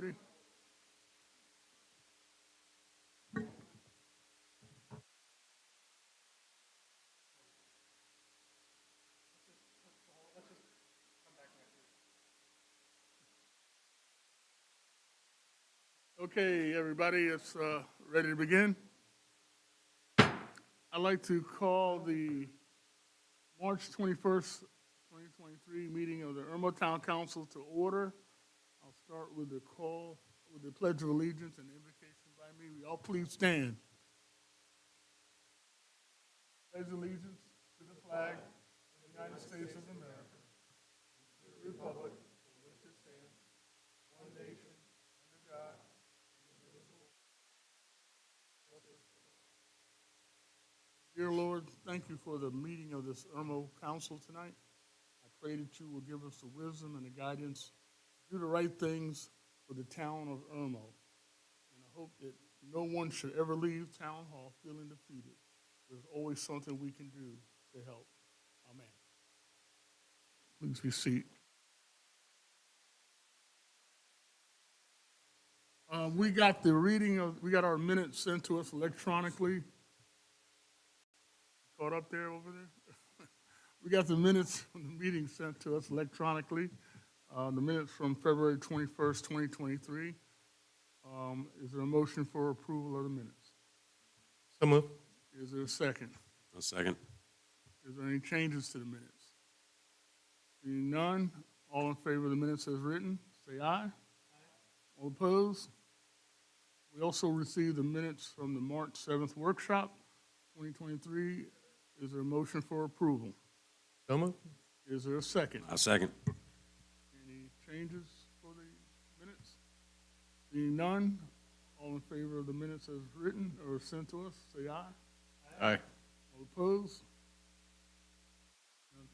Ready? Okay, everybody, it's ready to begin. I'd like to call the March 21st, 2023 meeting of the Irma Town Council to order. I'll start with the call, with the Pledge of Allegiance and invocation by me. We all please stand. Pledge allegiance to the flag of the United States of America, to the republic for which it stands, one nation, under God, indivisible. Dear Lord, thank you for the meeting of this Irmo Council tonight. I pray that you will give us the wisdom and the guidance to do the right things for the town of Irmo. And I hope that no one should ever leave Town Hall feeling defeated. There's always something we can do to help. Amen. Please be seated. We got our minutes sent to us electronically. Caught up there over there? We got the minutes from the meeting sent to us electronically. The minutes from February 21st, 2023. Is there a motion for approval of the minutes? So moved. Is there a second? A second. Is there any changes to the minutes? Seeing none, all in favor of the minutes as written, say aye. Aye. All opposed? We also received the minutes from the March 7th workshop, 2023. Is there a motion for approval? So moved. Is there a second? A second. Any changes for the minutes? Seeing none, all in favor of the minutes as written or sent to us, say aye. Aye. All opposed? None.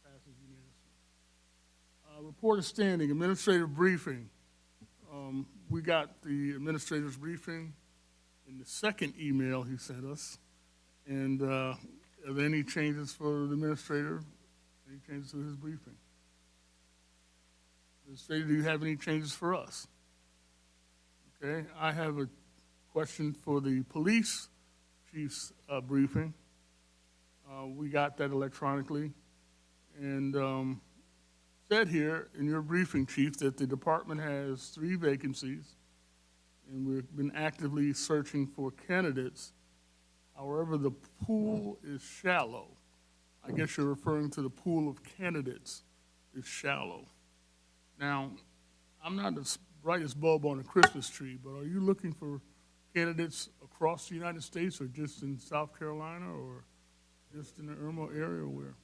Passes unanimously. Report of standing, administrative briefing. We got the administrator's briefing in the second email he sent us. And are there any changes for the administrator? Any changes to his briefing? Administrator, do you have any changes for us? Okay, I have a question for the police chief's briefing. We got that electronically. And said here in your briefing, Chief, that the department has 3 vacancies and we've been actively searching for candidates. However, the pool is shallow. I guess you're referring to the pool of candidates is shallow. Now, I'm not the brightest bulb on a Christmas tree, but are you looking for candidates across the United States or just in South Carolina or just in the Irmo area or where?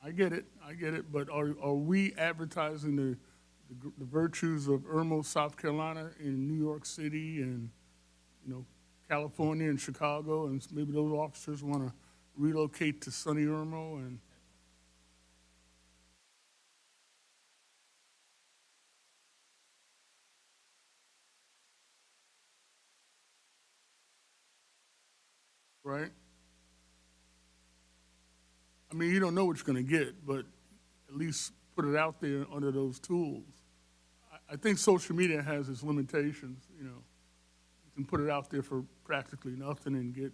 I get it, but are we advertising the virtues of Irmo, South Carolina, in New York City and, California and Chicago, and maybe those officers want to relocate to sunny Irmo and right? I mean, you don't know what you're going to get, but at least put it out there under those tools. I think social media has its limitations, You can put it out there for practically nothing and get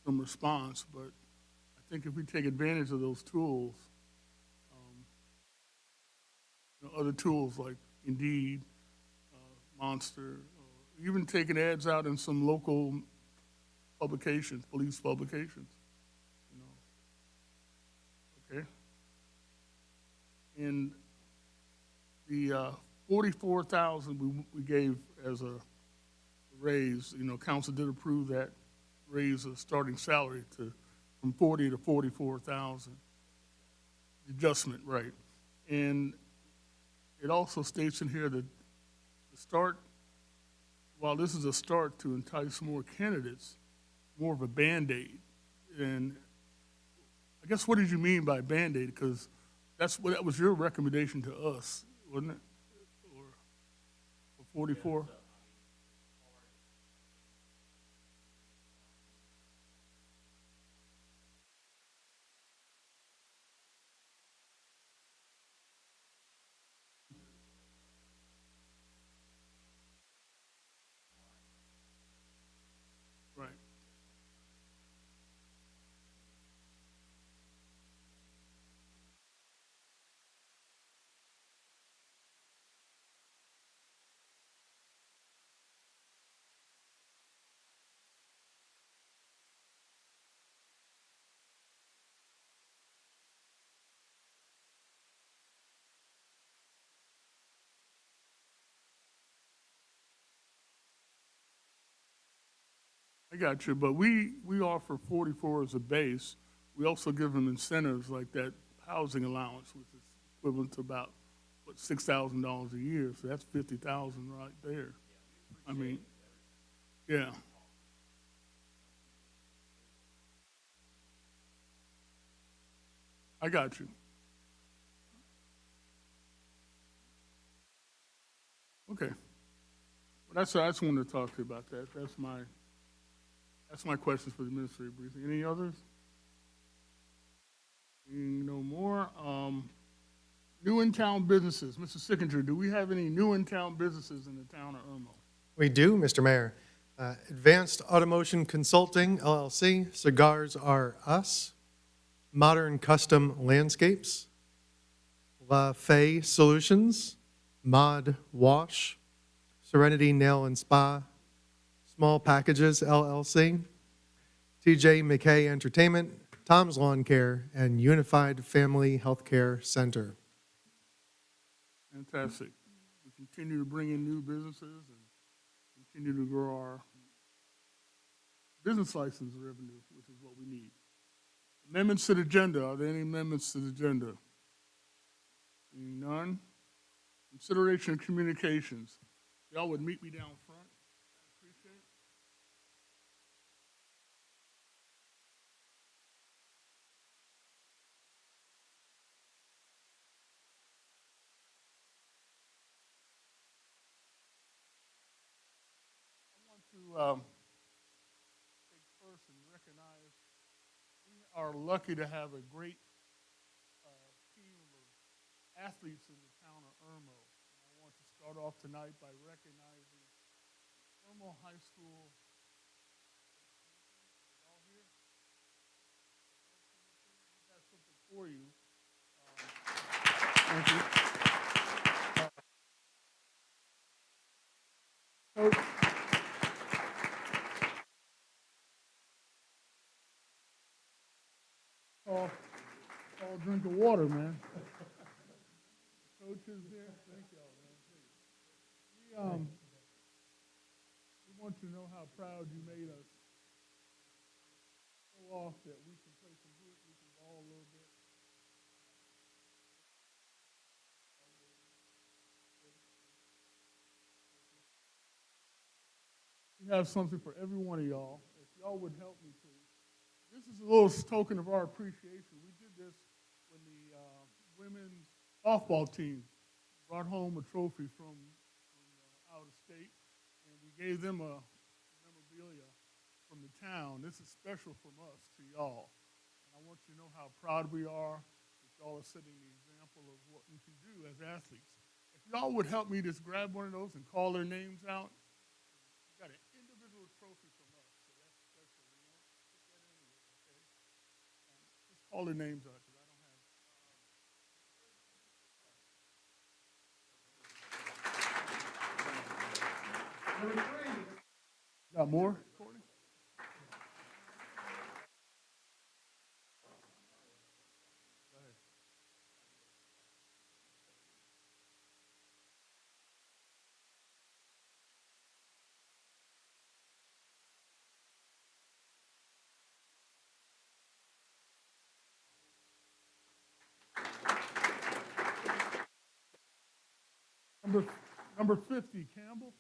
some response, but I think if we take advantage of those tools, other tools like Indeed, Monster, even taking ads out in some local publications, police publications, Okay. And the 44,000 we gave as a raise, council did approve that raise of starting salary from 40 to 44,000. Adjustment, right. And it also states in here that while this is a start to entice more candidates, more of a Band-Aid. And I guess what did you mean by Band-Aid? Because that was your recommendation to us, wasn't it? Or for 44? I got you, but we offer 44 as a base. We also give them incentives like that housing allowance, which is equivalent to about, what, $6,000 a year, so that's 50,000 right there. I mean, yeah. I got you. Okay. Well, I just wanted to talk to you about that. That's my questions for the administrative briefing. Any others? Seeing no more. New in town businesses. Mr. Sickinger, do we have any new in town businesses in the town of Irmo? We do, Mr. Mayor. Advanced Automotion Consulting, LLC, Cigars R Us, Modern Custom Landscapes, La Fay Solutions, Mod Wash, Serenity Nail and Spa, Small Packages, LLC, TJ McKay Entertainment, Tom's Lawn Care, and Unified Family Healthcare Center. Fantastic. We continue to bring in new businesses and continue to grow our business license revenue, which is what we need. Amendments to the agenda. Are there any amendments to the agenda? Seeing none. Consideration of communications. Y'all would meet me down front. I appreciate it. I want to take first and recognize we are lucky to have a great team of athletes in the town of Irmo. And I want to start off tonight by recognizing Irmo High School. All here? We have something for you. Thank you. Coach. Paul, drink of water, man. Coaches there, thank y'all, man. We want you to know how proud you made us. Show off that we can play some hoop, we can ball a little bit. We have something for every one of y'all. If y'all would help me, please. This is a little token of our appreciation. We did this when the women's softball team brought home a trophy from out of state, and we gave them a memorabilia from the town. This is special from us to y'all. And I want you to know how proud we are that y'all are setting the example of what we can do as athletes. If y'all would help me just grab one of those and call their names out, you got an individual trophy from us, so that's special. We won't put that anywhere, okay? Just call their names out, because I don't have. Got more, Courtney? Go ahead. Number 50, Campbell.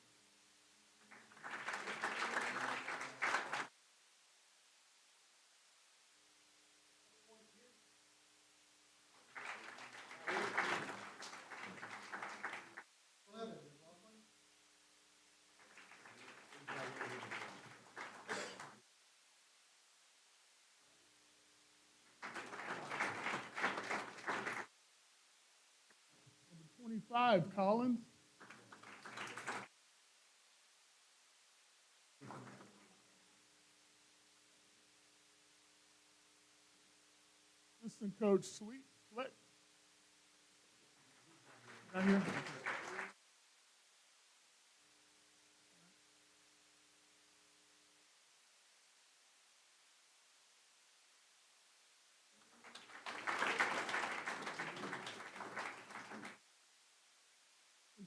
Number 25, Collins. Assistant coach Sweat. Down here.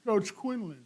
Coach Quinlan.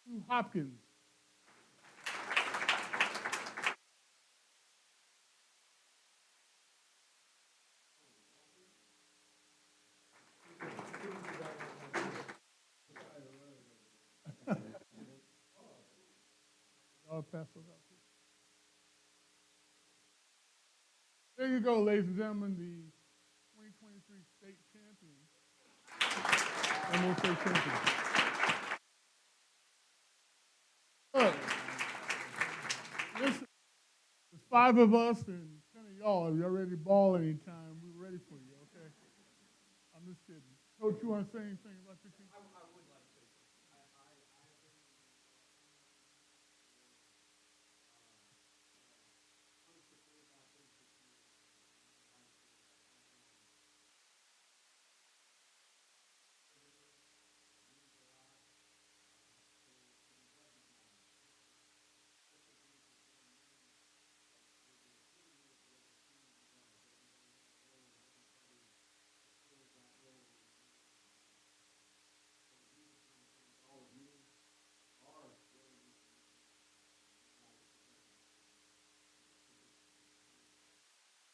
Sue Hopkins. I'll pass those out too. There you go, ladies and gentlemen, the 2023 state champion. Almost state champion. Look, listen, there's 5 of us and 10 of y'all. If y'all ready to ball anytime, we're ready for you, okay? I'm just kidding. Coach, you want to say anything about your team?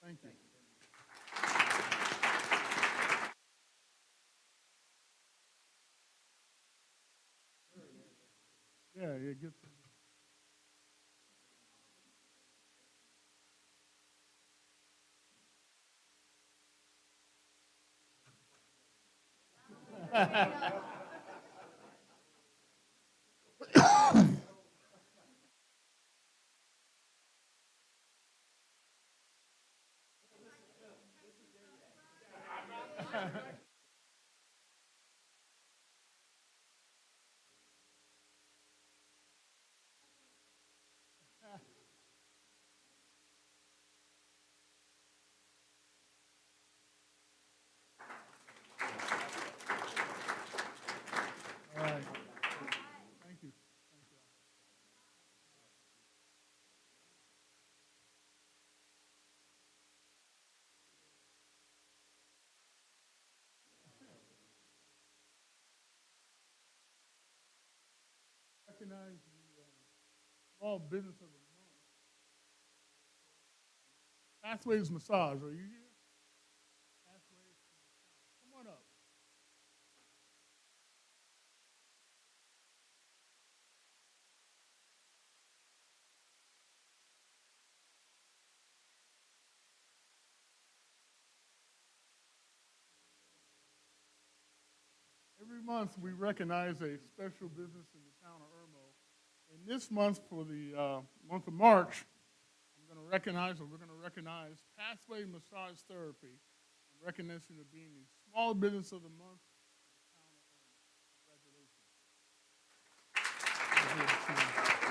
Thank you. Yeah, it gets. All right. Thank you. Thank you. Recognize the small business of the month. Pathways Massage, are you here? Pathways to Massage. Come on up. Every month, we recognize a special business in the town of Irmo. And this month, for the month of March, we're going to recognize Pathway Massage Therapy in recognition of being the small business of the month in the town of Irmo. Congratulations.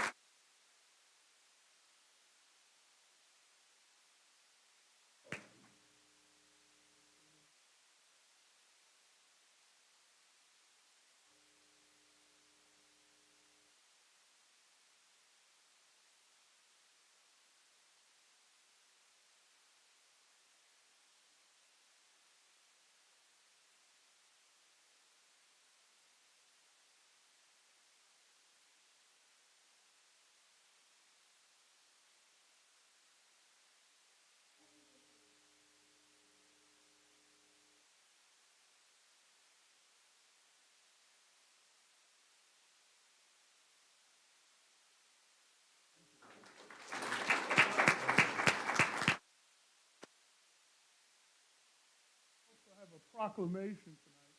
Also have a proclamation tonight,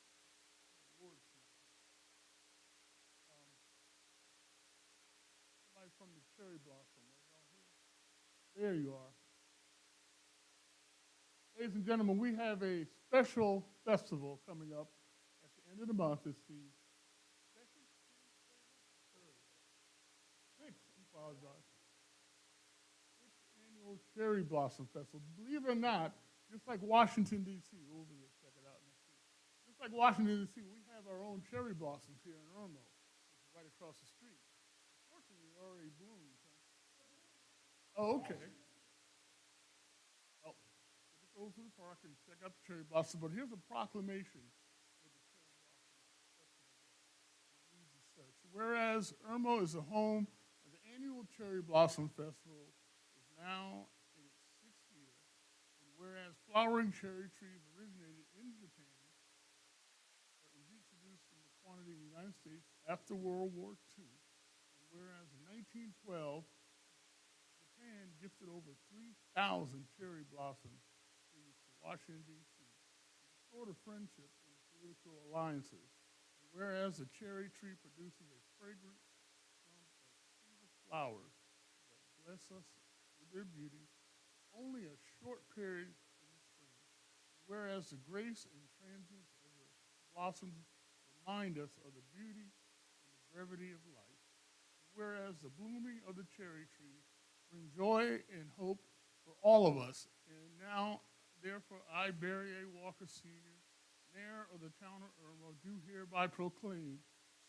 awards tonight. Somebody from the Cherry Blossom, are y'all here? There you are. Ladies and gentlemen, we have a special festival coming up at the end of the month. It's the second, third, sixth, I apologize. Sixth annual Cherry Blossom Festival. Believe it or not, just like Washington, D.C., over there, check it out next week. Just like Washington, D.C., we have our own cherry blossoms here in Irmo, which is right across the street. Unfortunately, it already bloomed. Huh? Oh, okay. Oh, good to stroll through the park and check out the cherry blossom, but here's a proclamation for the cherry blossom festival. It reads as such: whereas Irmo is the home of the annual Cherry Blossom Festival, is now in its sixth year, and whereas flowering cherry trees originated in Japan, were introduced in the quantity in the United States after World War II, and whereas in 1912, Japan gifted over 3,000 cherry blossom trees to Washington, D.C., to restore the friendship and political alliances. And whereas the cherry tree produces a fragrant clump of single flowers that bless us with their beauty only a short period in the spring. And whereas the grace and transience of the blossoms remind us of the beauty and the brevity of life. And whereas the blooming of the cherry tree bring joy and hope for all of us. And now, therefore, I, Barry A. Walker Sr., Mayor of the town of Irmo, do hereby proclaim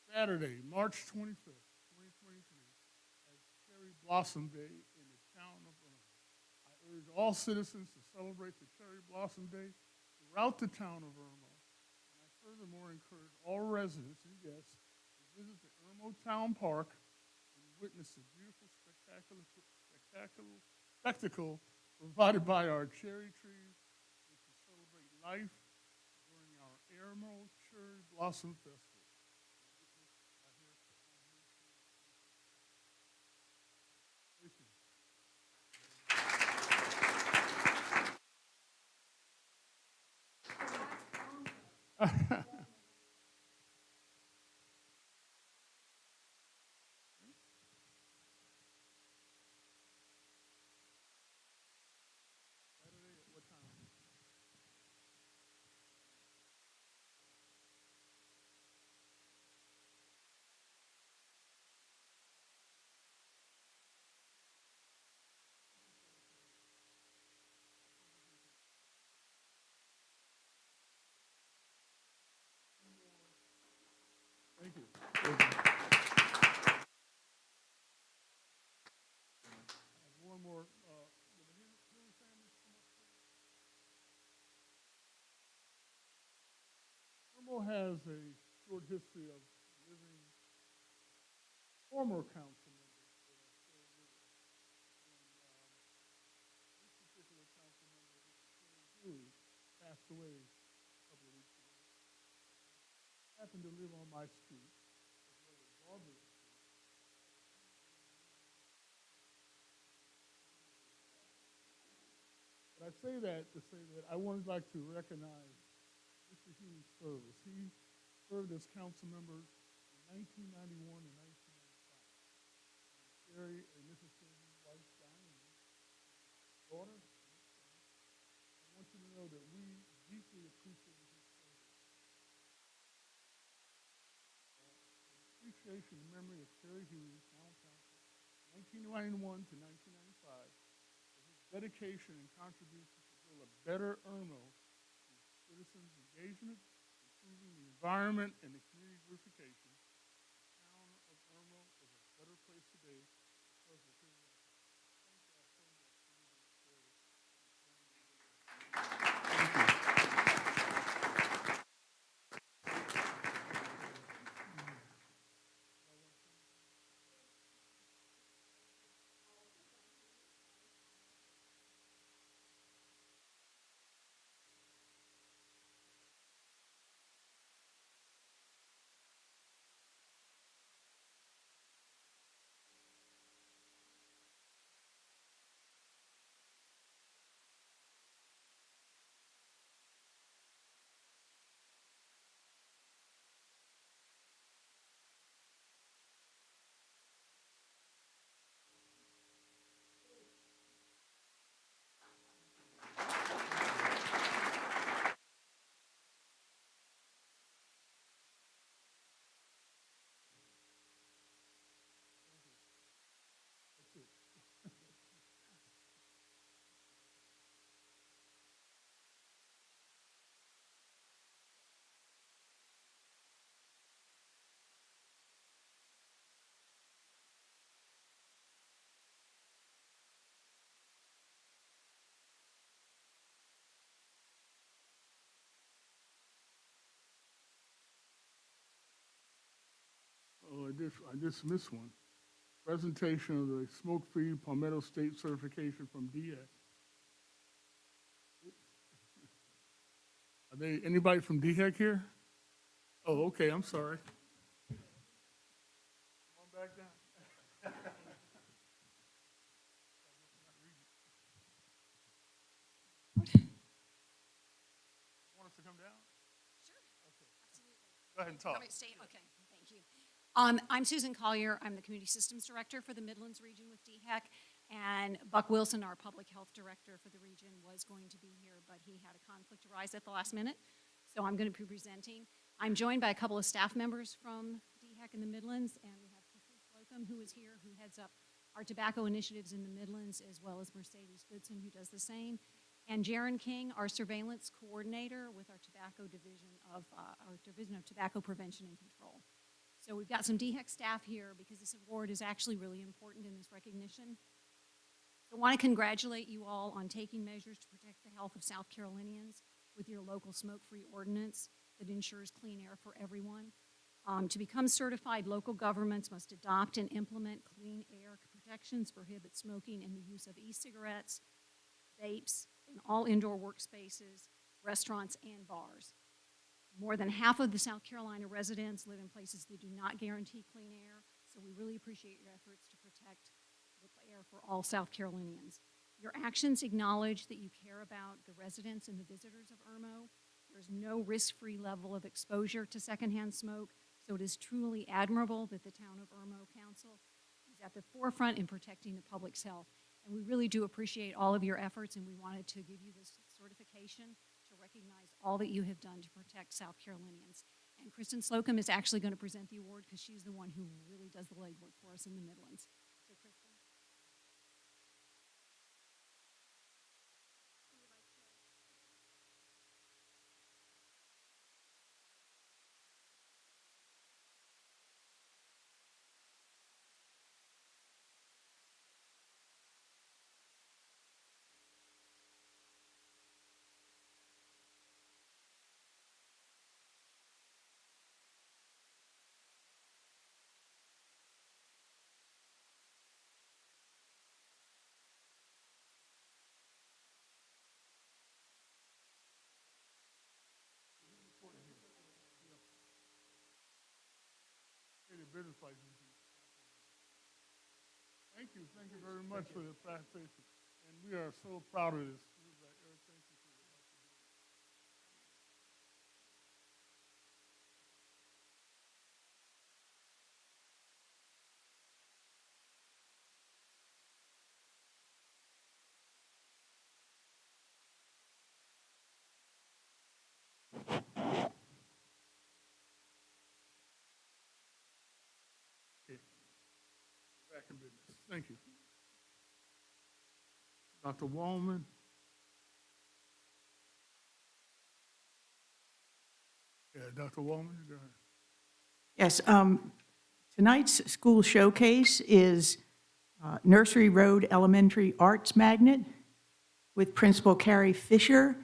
Saturday, March 25th, 2023, as Cherry Blossom Day in the town of Irmo. I urge all citizens to celebrate the Cherry Blossom Day throughout the town of Irmo. And I furthermore encourage all residents and guests to visit the Irmo Town Park and witness the beautiful spectacle provided by our cherry trees and to celebrate life during our Irmo Cherry Blossom Festival. Thank you. Saturday at what time? Thank you. Thank you. One more. Will the Henry family come up, please? Irmo has a short history of living former council members that are still with us. And this particular council member, Mr. Terry Huey, passed away a couple of weeks ago. Happened to live on my street, as well as Barbara Street. But I say that to say that I would like to recognize Mr. Huey's service. He served as council member in 1991 and 1995. Terry and Mrs. Terry's wife, Diane, daughter, I want you to know that we deeply appreciate his service. Appreciation and memory of Terry Huey, town council, 1991 to 1995, for his dedication and contribution to build a better Irmo through citizens' engagement, improving the environment and the community beautification. The town of Irmo is a better place today because of his efforts. Thank y'all so much for using the service. I just missed one. Presentation of the smoke-free Palmetto State certification from DHEC. Are they, anybody from DHEC here? Oh, okay, I'm sorry. Come on back down. Want us to come down? Sure, absolutely. Go ahead and talk. Want me to stay? Okay, thank you. I'm Susan Collier. I'm the Community Systems Director for the Midlands region with DHEC, and Buck Wilson, our Public Health Director for the region, was going to be here, but he had a conflict arise at the last minute, so I'm going to be presenting. I'm joined by a couple of staff members from DHEC in the Midlands, and we have Kristen Slocum, who is here, who heads up our tobacco initiatives in the Midlands, as well as Mercedes Goodson, who does the same, and Jaron King, our surveillance coordinator with our tobacco division of our Division of Tobacco Prevention and Control. So we've got some DHEC staff here because this award is actually really important in this recognition. So I want to congratulate you all on taking measures to protect the health of South Carolinians with your local smoke-free ordinance that ensures clean air for everyone. To become certified, local governments must adopt and implement clean air protections, prohibit smoking and the use of e-cigarettes, vapes in all indoor workspaces, restaurants, and bars. More than half of the South Carolina residents live in places that do not guarantee clean air, so we really appreciate your efforts to protect the air for all South Carolinians. Your actions acknowledge that you care about the residents and the visitors of Irmo. There's no risk-free level of exposure to secondhand smoke, so it is truly admirable that the Town of Irmo Council is at the forefront in protecting the public's health. And we really do appreciate all of your efforts, and we wanted to give you this certification to recognize all that you have done to protect South Carolinians. And Kristen Slocum is actually going to present the award because she's the one who really does the legwork for us in the Midlands. So, Kristen. Business license. Thank you very much for the presentation. And we are so proud of this. Eric, thank you for your help. Okay. Back in business. Thank you. Dr. Wallman. Yeah, Dr. Wallman, go ahead. Yes, tonight's school showcase is Nursery Road Elementary Arts Magnet with Principal Carrie Fisher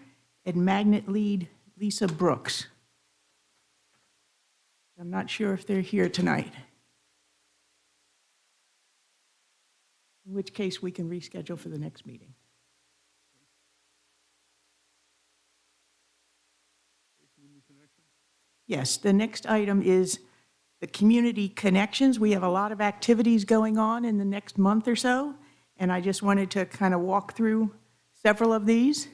and Magnet lead Lisa Brooks. I'm not sure if they're here tonight, in which case we can reschedule for the next meeting. Yes, the next item is the Community Connections. We have a lot of activities going on in the next month or so, and I just wanted to kind of walk through several of these.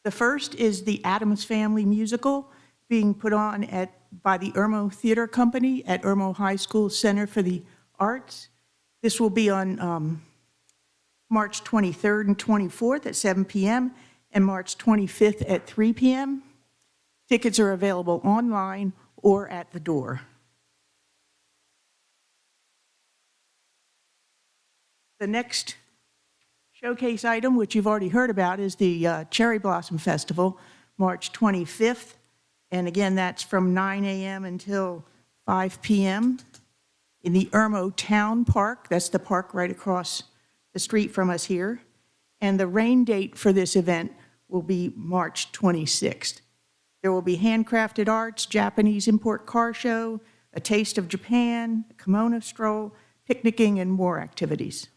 The first is the Addams Family musical being put on by the Irmo Theater Company at Irmo High School Center for the Arts. This will be on March 23rd and 24th at 7 p.m. and March 25th at 3 p.m. Tickets are available online or at the door. The next showcase item, which you've already heard about, is the Cherry Blossom Festival, March 25th. And again, that's from 9 a.m. until 5 p.m. in the Irmo Town Park. That's the park right across the street from us here. And the rain date for this event will be March 26th. There will be handcrafted arts, Japanese import car show, a taste of Japan, a kimono stroll, picnicking, and more activities.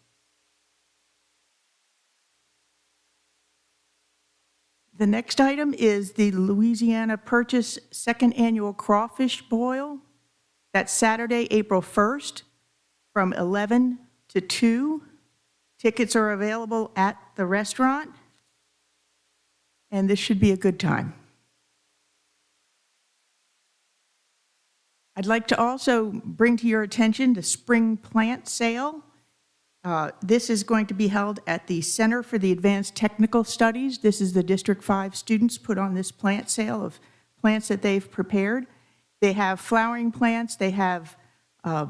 The next item is the Louisiana Purchase Second Annual Crawfish Boil. That's Saturday, April 1st, from 11 to 2. Tickets are available at the restaurant, and this should be a good time. I'd like to also bring to your attention the spring plant sale. This is going to be held at the Center for the Advanced Technical Studies. This is the District 5 students put on this plant sale of plants that they've prepared. They have flowering plants. They have a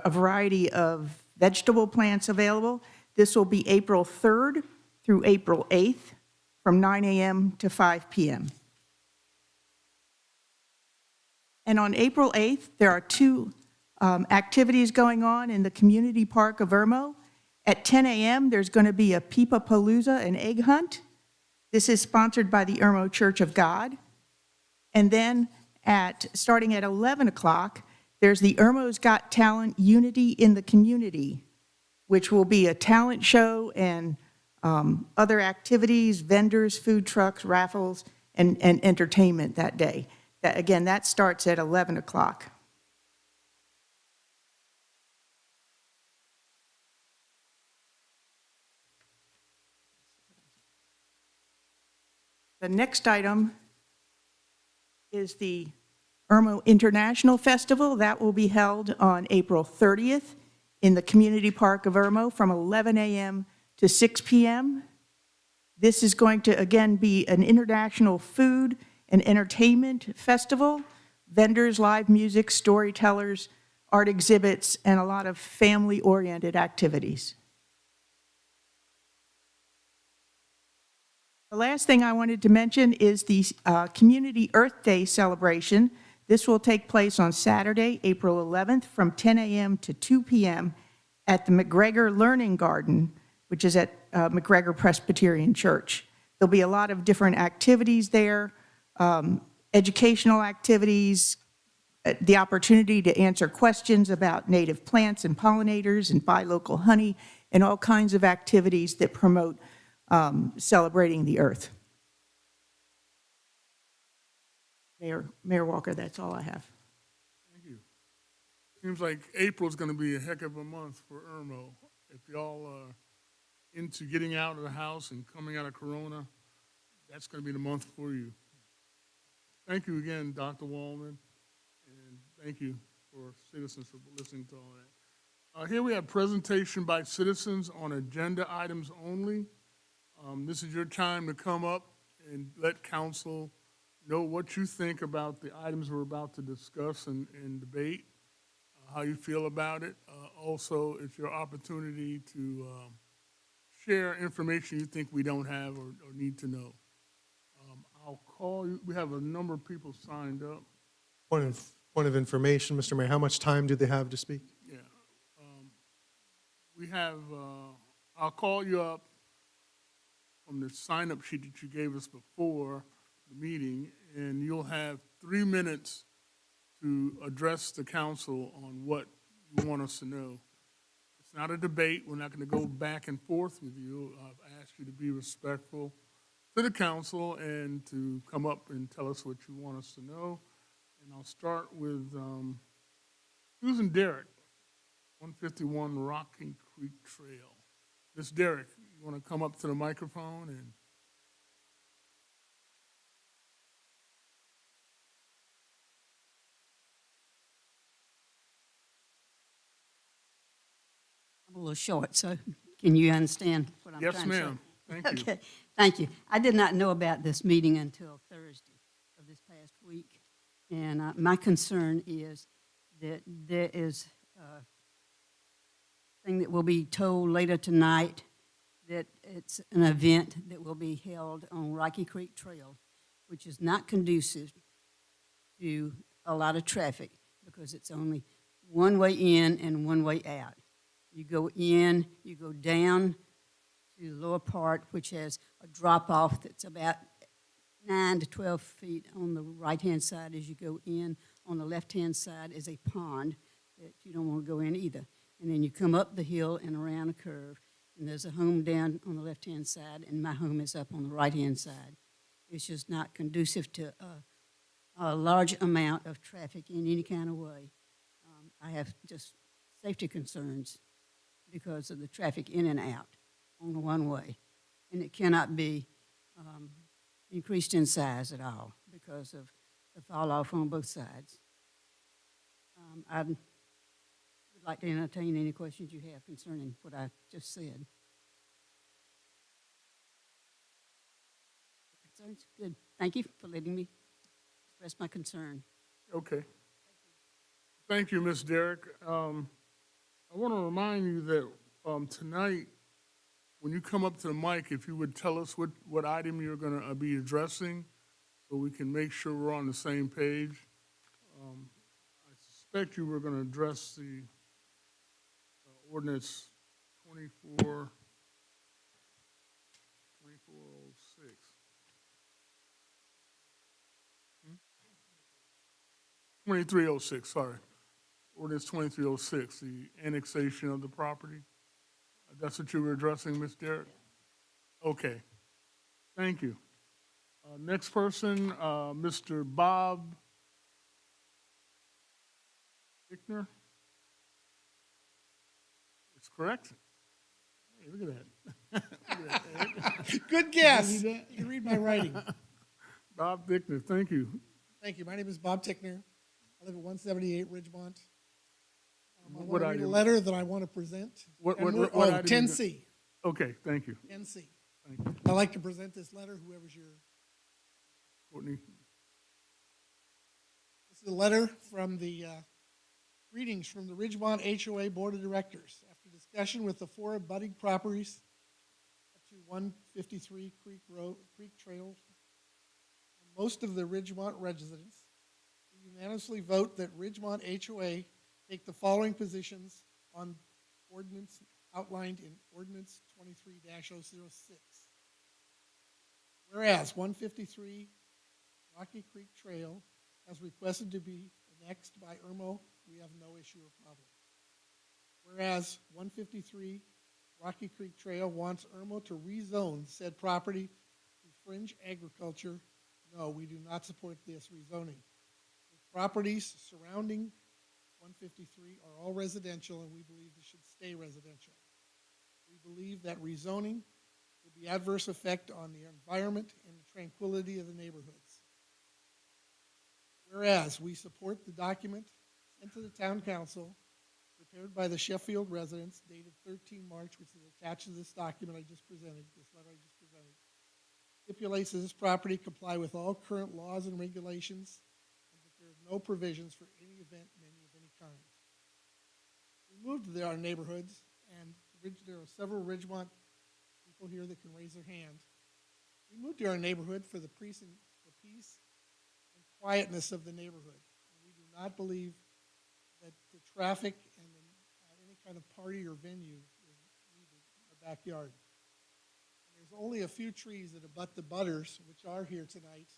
variety of vegetable plants available. This will be April 3rd through April 8th from 9 a.m. to 5 p.m. And on April 8th, there are two activities going on in the Community Park of Irmo. At 10 a.m., there's going to be a Peepa-Palooza, an egg hunt. This is sponsored by the Irmo Church of God. And then starting at 11 o'clock, there's the Irmo's Got Talent Unity in the Community, which will be a talent show and other activities, vendors, food trucks, raffles, and entertainment that day. That starts at 11 o'clock. The next item is the Irmo International Festival. That will be held on April 30th in the Community Park of Irmo from 11 a.m. to 6 p.m. This is going to, again, be an international food and entertainment festival. Vendors, live music, storytellers, art exhibits, and a lot of family-oriented activities. The last thing I wanted to mention is the Community Earth Day celebration. This will take place on Saturday, April 11th, from 10 a.m. to 2 p.m. at the McGregor Learning Garden, which is at McGregor Presbyterian Church. There'll be a lot of different activities there, educational activities, the opportunity to answer questions about native plants and pollinators and buy local honey, and all kinds of activities that promote celebrating the earth. Mayor Walker, that's all I have. Thank you. Seems like April's going to be a heck of a month for Irmo. If y'all are into getting out of the house and coming out of Corona, that's going to be the month for you. Thank you again, Dr. Wallman, and thank you for citizens for listening to all that. Here we have presentation by citizens on agenda items only. This is your time to come up and let council know what you think about the items we're about to discuss and debate, how you feel about it. Also, it's your opportunity to share information you think we don't have or need to know. I'll call you. We have a number of people signed up. Point of information, Mr. Mayor, how much time do they have to speak? Yeah. We have, I'll call you up from the sign-up sheet that you gave us before the meeting, and you'll have 3 minutes to address the council on what you want us to know. It's not a debate. We're not going to go back and forth with you. I've asked you to be respectful to the council and to come up and tell us what you want us to know. And I'll start with Susan Derrick, 151 Rocky Creek Trail. Ms. Derrick, you want to come up to the microphone and I'm a little short, so can you understand what I'm yes, trying to say? ma'am. Thank you. Okay, thank you. I did not know about this meeting until Thursday of this past week, and my concern is that there is a thing that will be told later tonight that it's an event that will be held on Rocky Creek Trail, which is not conducive to a lot of traffic because it's only one way in and one way out. You go in, you go down to the lower part, which has a drop-off that's about 9 to 12 feet on the right-hand side as you go in, on the left-hand side is a pond that you don't want to go in either. And then you come up the hill and around a curve, and there's a home down on the left-hand side, and my home is up on the right-hand side. It's just not conducive to a large amount of traffic in any kind of way. I have just safety concerns because of the traffic in and out on the one-way. And it cannot be increased in size at all because of the fall-off on both sides. I would like to entertain any questions you have concerning what I just said. Concerns? Good. Thank you for letting me express my concern. Okay. Thank you, Ms. Derrick. I want to remind you that tonight, when you come up to the mic, if you would tell us what item you're going to be addressing, so we can make sure we're on the same page. I suspect you were going to address the ordinance 2406. 2306, sorry. Ordinance 2306, the annexation of the property. That's what you were addressing, Ms. Derrick? Okay. Thank you. Next person, Mr. Bob Bickner. It's correct? Hey, look at that. Good guess. Did you read that? You can read my writing. Bob Bickner, thank you. Thank you. My name is Bob Tickner. I live at 178 Ridgemont. I What want to read a item? letter that I want to present. What And item oh, is it? 10C. Okay, thank you. 10C. Thank you. I'd like to present this letter, whoever's your... Courtney, This is a letter from the, greetings from the Ridgemont HOA Board of Directors. After discussion with the four abutting properties up to 153 Creek Trail, and most of the Ridgemont residents, we unanimously vote that Ridgemont HOA take the following positions on ordinance outlined in Ordinance 23-006. Whereas 153 Rocky Creek Trail has requested to be annexed by IRMO, we have no issue or problem. Whereas 153 Rocky Creek Trail wants IRMO to rezone said property to fringe agriculture, no, we do not support this rezoning. The properties surrounding 153 are all residential, and we believe this should stay residential. We believe that rezoning will be adverse effect on the environment and the tranquility of the neighborhoods. Whereas we support the document sent to the town council, prepared by the Sheffield residents, dated 13 March, which is attached to this document I just presented, this letter I just presented, stipulates that this property comply with all current laws and regulations, and that there are no provisions for any event menu of any kind. We moved to our neighborhoods, and there are several Ridgemont people here that can raise their hand. We moved to our neighborhood for the peace and quietness of the neighborhood. And we do not believe that the traffic and any kind of party or venue is needed in our backyard. And there's only a few trees that abut the butters, which are here tonight,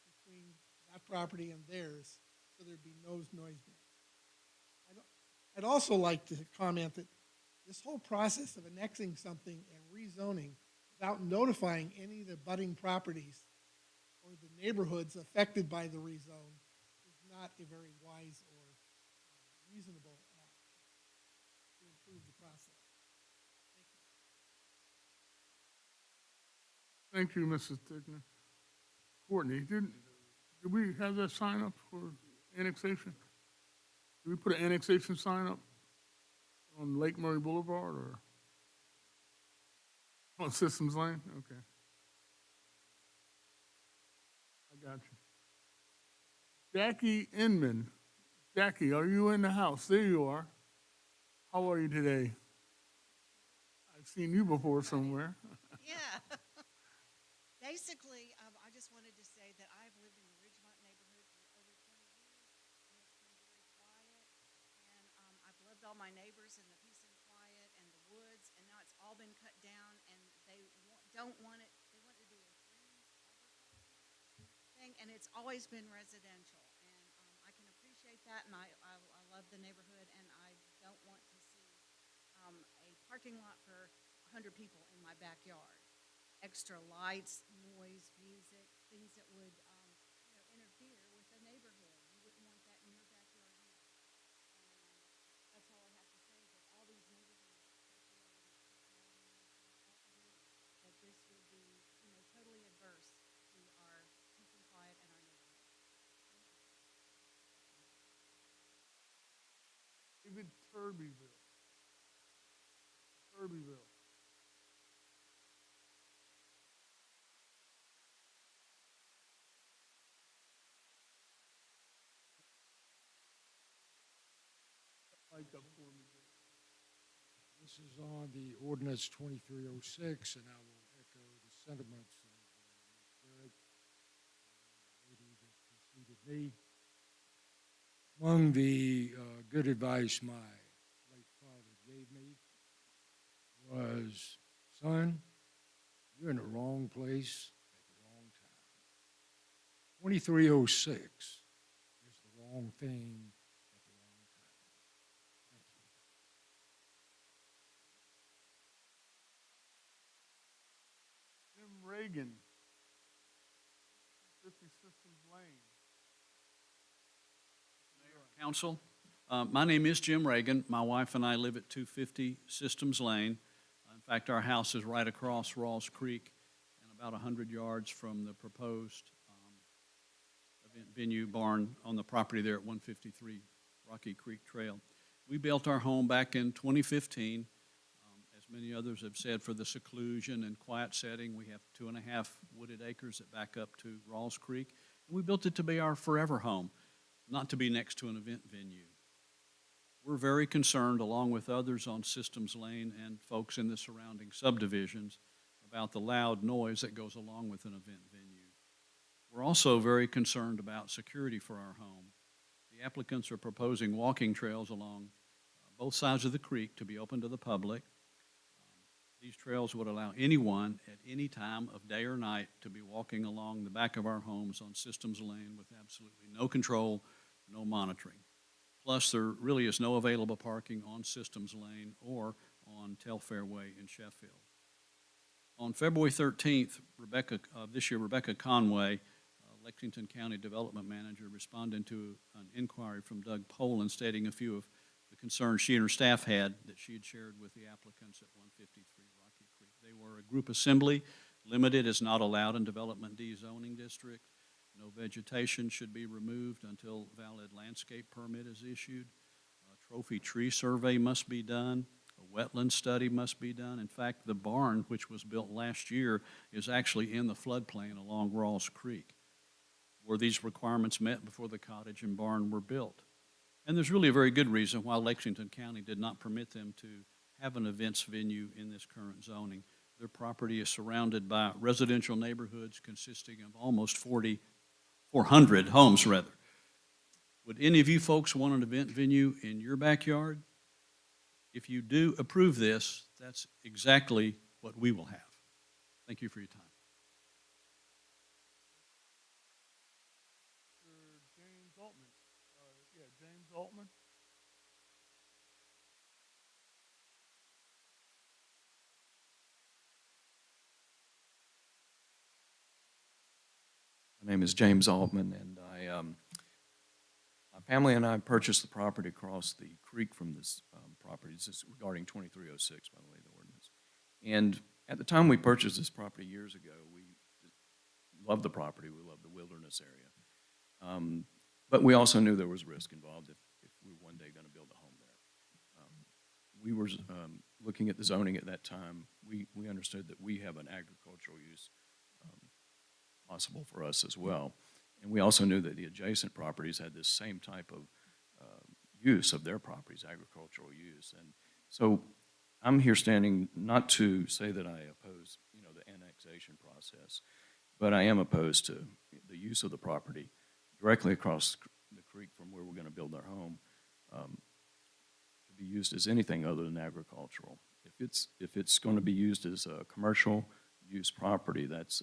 between that property and theirs, so there'd be no noise bands. I'd also like to comment that this whole process of annexing something and rezoning without notifying any of the abutting properties or the neighborhoods affected by the rezone is not a very wise or reasonable act to improve the process. Thank you. thank you, Mrs. Tigner. Courtney, did we have that sign up for annexation? Did we put an annexation sign up on Lake Murray Boulevard or on Systems Lane? Okay. I got you. Jackie Inman. Jackie, are you in the house? There you are. How are you today? I've seen you before somewhere. Yeah. Basically, I just wanted to say that I've lived in the Ridgemont neighborhood for over 20 years, and it's been very quiet. And I've loved all my neighbors and the peace and quiet and the woods, and now it's all been cut down, and they don't want it. They want to do a fringe agriculture thing, and it's always been residential. And that, and I love the neighborhood, and I don't want to see a parking lot for 100 people in my backyard. Extra lights, noise, music, things that would, interfere with the neighborhood. You wouldn't want that in your backyard either. And that's all I have to say, that all these neighborhoods circulating, that this would be, totally adverse to our peace and quiet and our neighborhood. David Turbyville. Turbyville. Mic up for me, David. This is on the ordinance 2306, and I will echo the sentiments of Ms. Barrett, the lady that preceded me. Among the good advice my late father gave me was, son, you're in the wrong place at the wrong time. 2306 is the wrong thing at the wrong time. Thank you. Jim Reagan. 50 Systems Lane. Council, my name is Jim Reagan. My wife and I live at 250 Systems Lane. In fact, our house is right across Rawls Creek and about 100 yards from the proposed event venue barn on the property there at 153 Rocky Creek Trail. We built our home back in 2015. As many others have said, for the seclusion and quiet setting, we have 2.5 wooded acres that back up to Rawls Creek. And we built it to be our forever home, not to be next to an event venue. We're very concerned, along with others on Systems Lane and folks in the surrounding subdivisions, about the loud noise that goes along with an event venue. We're also very concerned about security for our home. The applicants are proposing walking trails along both sides of the creek to be open to the public. These trails would allow anyone at any time of day or night to be walking along the back of our homes on Systems Lane with absolutely no control, no monitoring. Plus, there really is no available parking on Systems Lane or on Telfair Way in Sheffield. On February 13th, Rebecca Conway, Lexington County Development Manager, responded to an inquiry from Doug Poland stating a few of the concerns she and her staff had that she had shared with the applicants at 153 Rocky Creek. They were a group assembly. Limited is not allowed in Development D zoning district. No vegetation should be removed until valid landscape permit is issued. A trophy tree survey must be done. A wetland study must be done. In fact, the barn, which was built last year, is actually in the floodplain along Rawls Creek. Were these requirements met before the cottage and barn were built? And there's really a very good reason why Lexington County did not permit them to have an events venue in this current zoning. Their property is surrounded by residential neighborhoods consisting of almost 400 homes, rather. Would any of you folks want an event venue in your backyard? If you do approve this, that's exactly what we will have. Thank you for your time. James Altman. James Altman. My name is James Altman, and my family and I purchased the property across the creek from this property. This is regarding 2306, by the way, the ordinance. And at the time we purchased this property years ago, we loved the property. We loved the wilderness area. But we also knew there was risk involved if we were one day going to build a home there. We were looking at the zoning at that time. We understood that we have an agricultural use possible for us as well. And we also knew that the adjacent properties had this same type of use of their properties, agricultural use. And so I'm here standing not to say that I oppose, the annexation process, but I am opposed to the use of the property directly across the creek from where we're going to build our home to be used as anything other than agricultural. If it's going to be used as a commercial use property, that's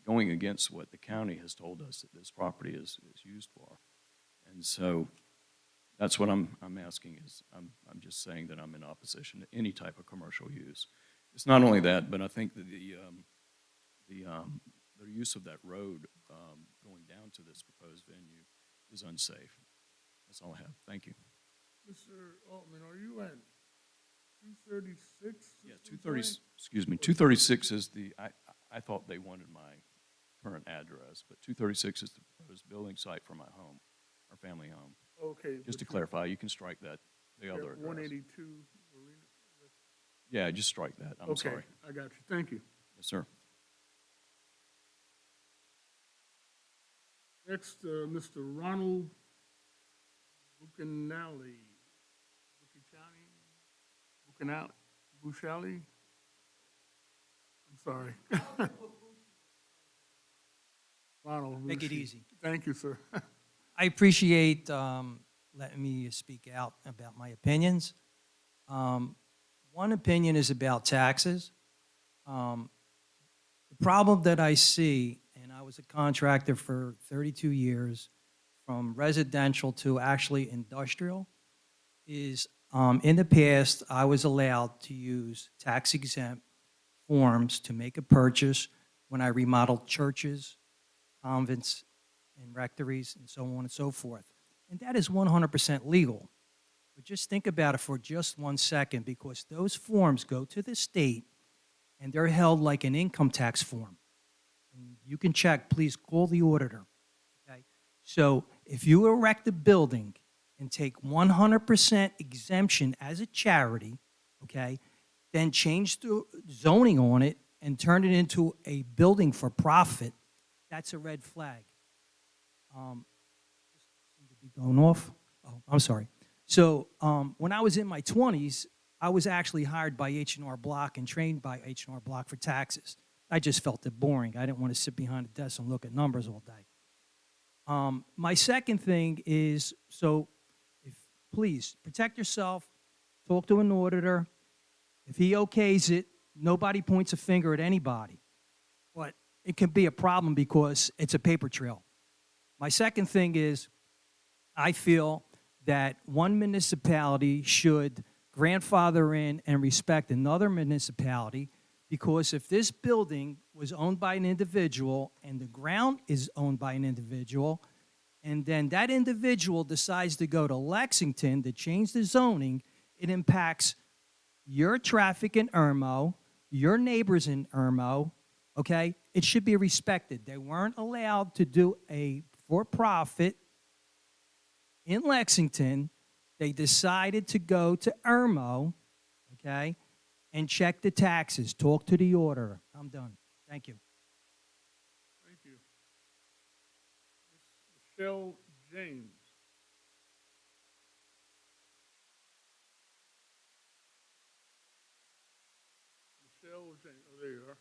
going against what the county has told us that this property is used for. And so That's what I'm asking is, I'm just saying that I'm in opposition to any type of commercial use. It's not only that, but I think that the use of that road going down to this proposed venue is unsafe. That's all I have. Thank you. Mr. Altman, are you at 236? Yeah, 230, excuse me, 236 is I thought they wanted my current address, but 236 is the proposed building site for my home, our family home. Okay. Just to but clarify, you can strike that, the you're other at address. 182 Marina. Yeah, just strike that. I'm Okay, sorry. I got you. Thank you. Yes, sir. Next, Mr. Ronald Buchanali. Buchali? I'm sorry. Ronald. Make it Bucci. easy. Thank you, sir. I appreciate letting me speak out about my opinions. One opinion is about taxes. The problem that I see, and I was a contractor for 32 years, from residential to actually industrial, is in the past, I was allowed to use tax-exempt forms to make a purchase when I remodeled churches, convents, and rectories, and so on and so forth. And that is 100% legal. But just think about it for just 1 second, because those forms go to the state, and they're held like an income tax form. And you can check, please call the auditor, okay? So if you erect a building and take 100% exemption as a charity, okay, then change the zoning on it and turn it into a building for profit, that's a red flag. Just seemed to be going off. Oh, I'm sorry. So when I was in my 20s, I was actually hired by H&R Block and trained by H&R Block for taxes. I just felt it boring. I didn't want to sit behind a desk and look at numbers all day. My second thing is, please protect yourself, talk to an auditor. If he okays it, nobody points a finger at anybody. But it can be a problem because it's a paper trail. My second thing is, I feel that one municipality should grandfather in and respect another municipality, because if this building was owned by an individual and the ground is owned by an individual, and then that individual decides to go to Lexington to change the zoning, it impacts your traffic in Irmo, your neighbors in Irmo, okay? It should be respected. They weren't allowed to do a for-profit in Lexington. They decided to go to Irmo, okay, and check the taxes. Talk to the auditor. I'm done. Thank you. Thank you. Ms. Michelle James. Michelle James, oh, there you are.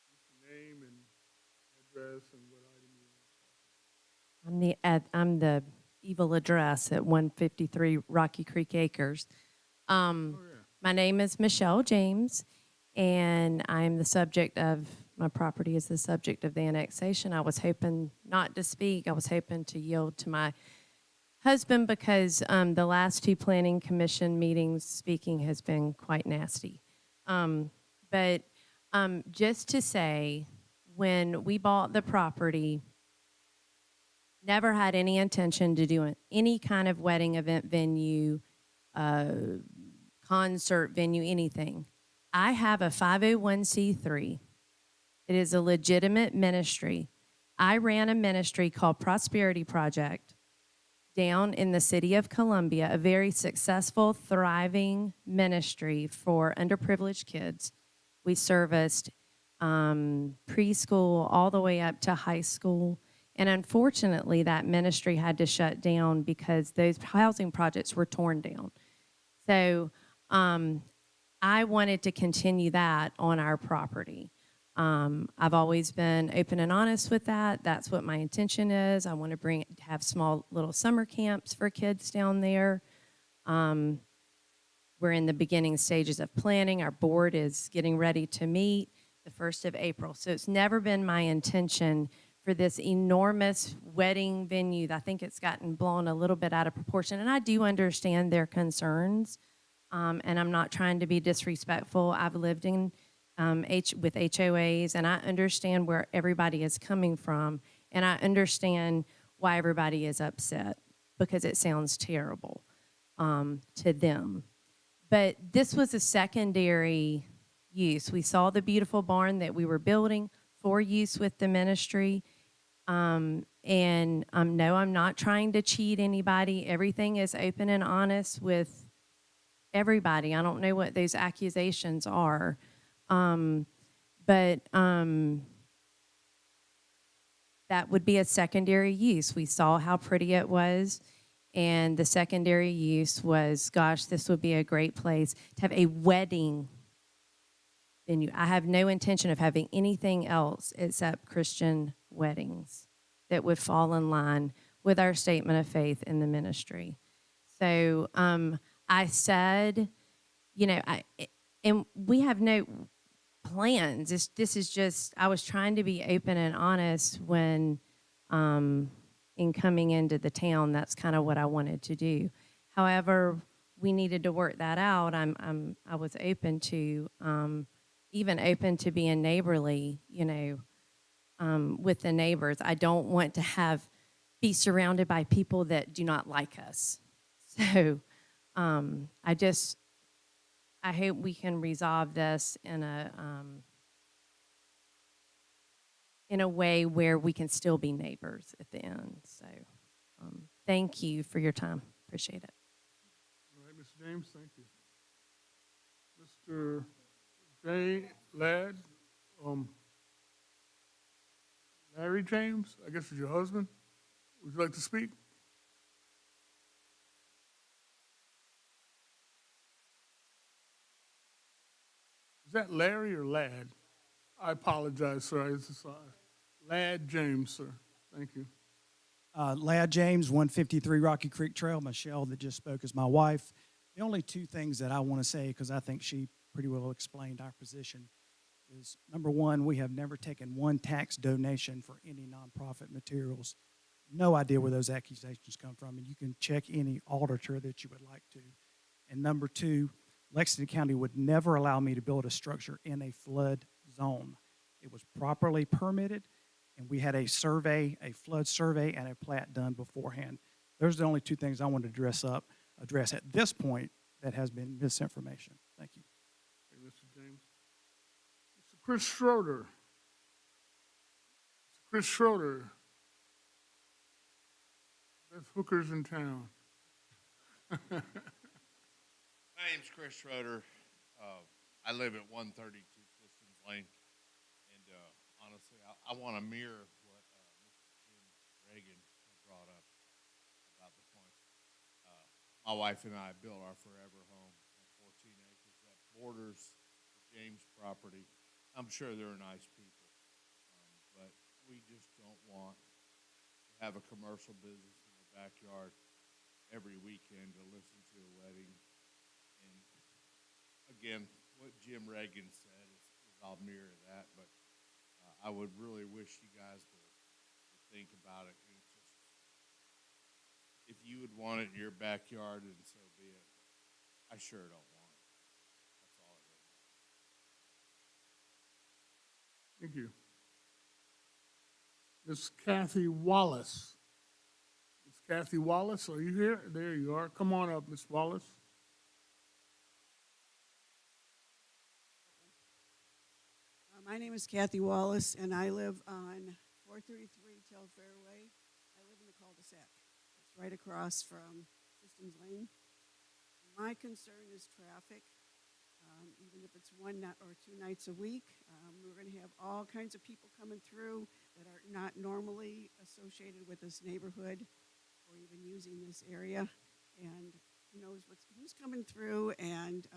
Just your name and address and what item you want to talk about. I'm the evil address at 153 Rocky Creek Acres. My name is Michelle James, and I'm the subject of, my property is the subject of the annexation. I was hoping not to speak. I was hoping to yield to my husband because the last two planning commission meetings, speaking has been quite nasty. But just to say, when we bought the property, never had any intention to do any kind of wedding event venue, concert venue, anything. I have a 501c3. It is a legitimate ministry. I ran a ministry called Prosperity Project down in the city of Columbia, a very successful, thriving ministry for underprivileged kids. We serviced preschool all the way up to high school. And unfortunately, that ministry had to shut down because those housing projects were torn down. So I wanted to continue that on our property. I've always been open and honest with that. That's what my intention is. I want to have small little summer camps for kids down there. We're We're in the beginning stages of planning. Our board is getting ready to meet the 1st of April. So it's never been my intention for this enormous wedding venue. I think it's gotten blown a little bit out of proportion. And I do understand their concerns. And I'm not trying to be disrespectful. I've lived in with HOAs, and I understand where everybody is coming from. And I understand why everybody is upset, because it sounds terrible to them. But this was a secondary use. We saw the beautiful barn that we were building for use with the ministry. No, I'm not trying to cheat anybody. Everything is open and honest with everybody. I don't know what those accusations are. That would be a secondary use. We saw how pretty it was. And the secondary use was, gosh, this would be a great place to have a wedding venue. I have no intention of having anything else except Christian weddings that would fall in line with our statement of faith in the ministry. So I said, and we have no plans. This is just, I was trying to be open and honest when, in coming into the town, that's kind of what I wanted to do. However, we needed to work that out. I was open to, even open to being neighborly, with the neighbors. I don't want to be surrounded by people that do not like us. So, I hope we can resolve this in a way where we can still be neighbors at the end. So thank you for your time. Appreciate it. All right, Mr. James, thank you. Mr. J. Ladd, Larry James, I guess is your husband. Would you like to speak? Is that Larry or Ladd? I apologize, sir. Ladd James, sir. Thank you. Ladd James, 153 Rocky Creek Trail. Michelle that just spoke is my wife. The only two things that I want to say, because I think she pretty well explained our position, is number one, we have never taken one tax donation for any nonprofit materials. No idea where those accusations come from, and you can check any auditor that you would like to. And number two, Lexington County would never allow me to build a structure in a flood zone. It was properly permitted, and we had a survey, a flood survey, and a plat done beforehand. Those are the only two things I wanted to address at this point that has been misinformation. Thank you. Okay, Mr. James. Mr. Chris Schroeder. Mr. Chris Schroeder. Best hookers in town. My name's Chris Schroeder. I live at 132 Systems Lane, and honestly, I want to mirror what Mr. Jim Reagan brought up about the points. My wife and I built our forever home on 14 acres that borders the James property. I'm sure they're nice people, but we just don't want to have a commercial business in our backyard every weekend to listen to a wedding. And again, what Jim Reagan said is I'll mirror that, but I would really wish you guys to think about it. And it's just, if you would want it in your backyard, and so be it. I sure don't want it. That's all it is. Thank you. Miss Kathy Wallace. Miss Kathy Wallace, are you here? There you are. Come on up, Miss Wallace. My name is Kathy Wallace, and I live on 433 Telfair Way. I live in the cul-de-sac. It's right across from Systems Lane. My concern is traffic. Even if it's one night or two nights a week, we're going to have all kinds of people coming through that are not normally associated with this neighborhood or even using this area. And who knows who's coming through, and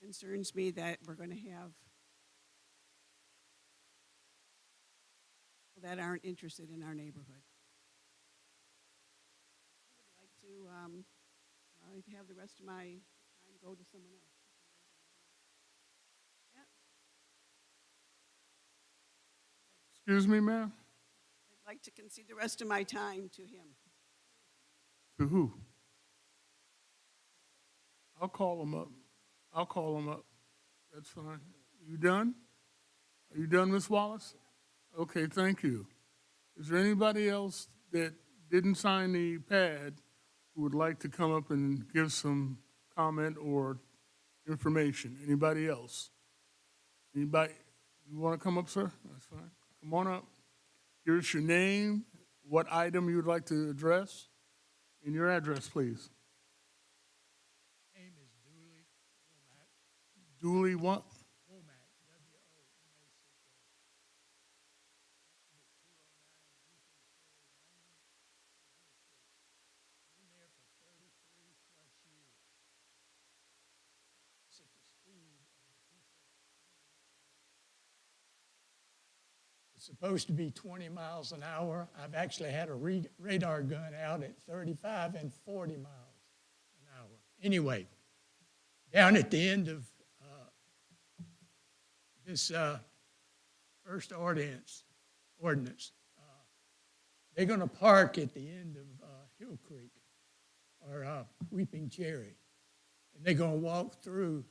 concerns me that we're going to have people that aren't interested in our neighborhood. I would like to have the rest of my time go to someone else. Yeah, Excuse me, ma'am? I'd like to concede the rest of my time to him. To who? I'll call him up. I'll call him up. That's fine. You done? Are you done, Ms. Wallace? Okay, thank you. Is there anybody else that didn't sign the pad who would like to come up and give some comment or information? Anybody else? Anybody? You want to come up, sir? That's fine. Come on up. Give us your name, what item you would like to address, and your address, please. Name is Dooley Womack. Dooley what? Womack, W-O-M-A-C-K. Been there for 33 plus years. It's at the speed of a piece of. It's supposed to be 20 miles an hour. I've actually had a radar gun out at 35 and 40 miles an hour. Anyway, down at the end of this first ordinance, they're going to park at the end of Hill Creek or Weeping Cherry, and they're going to walk through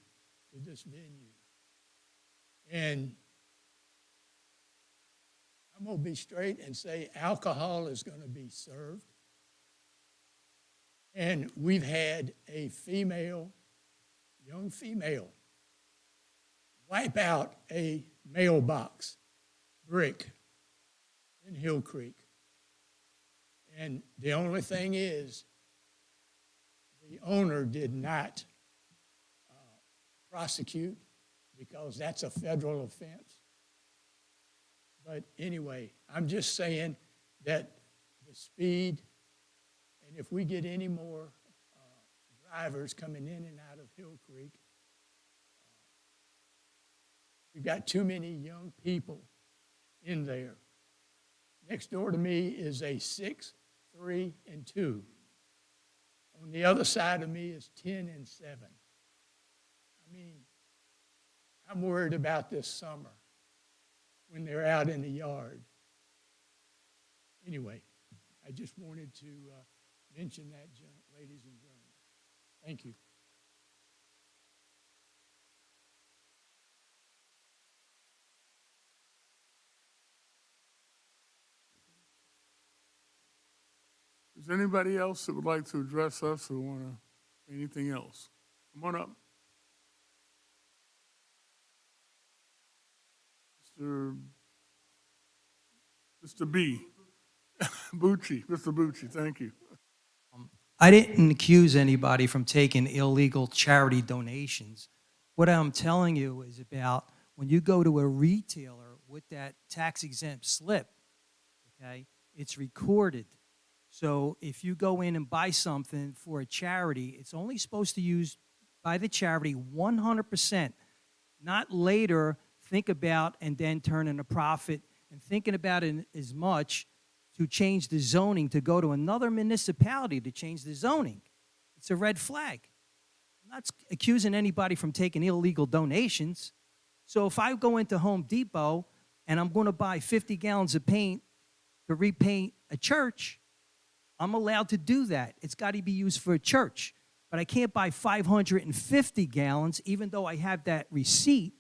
to this venue. And I'm going to be straight and say alcohol is going to be served. And we've had a female, young female, wipe out a mailbox brick in Hill Creek. And the only thing is, the owner did not prosecute because that's a federal offense. But anyway, I'm just saying that the speed, and if we get any more drivers coming in and out of Hill Creek, we've got too many young people in there. Next door to me is a 6, 3, and 2. On the other side of me is 10 and 7. I mean, I'm worried about this summer when they're out in the yard. Anyway, I just wanted to mention that, ladies and gentlemen. Thank you. Is there anybody else that would like to address us or want to say anything else? Come on up. Mr. B. Bucci, Mr. Bucci, thank you. I didn't accuse anybody from taking illegal charity donations. What I'm telling you is about when you go to a retailer with that tax exempt slip, okay, it's recorded. So if you go in and buy something for a charity, it's only supposed to use by the charity 100%, not later think about and then turn in a profit and thinking about it as much to change the zoning to go to another municipality to change the zoning. It's a red flag. I'm not accusing anybody from taking illegal donations. So if I go into Home Depot and I'm going to buy 50 gallons of paint to repaint a church, I'm allowed to do that. It's got to be used for a church. But I can't buy 550 gallons, even though I have that receipt,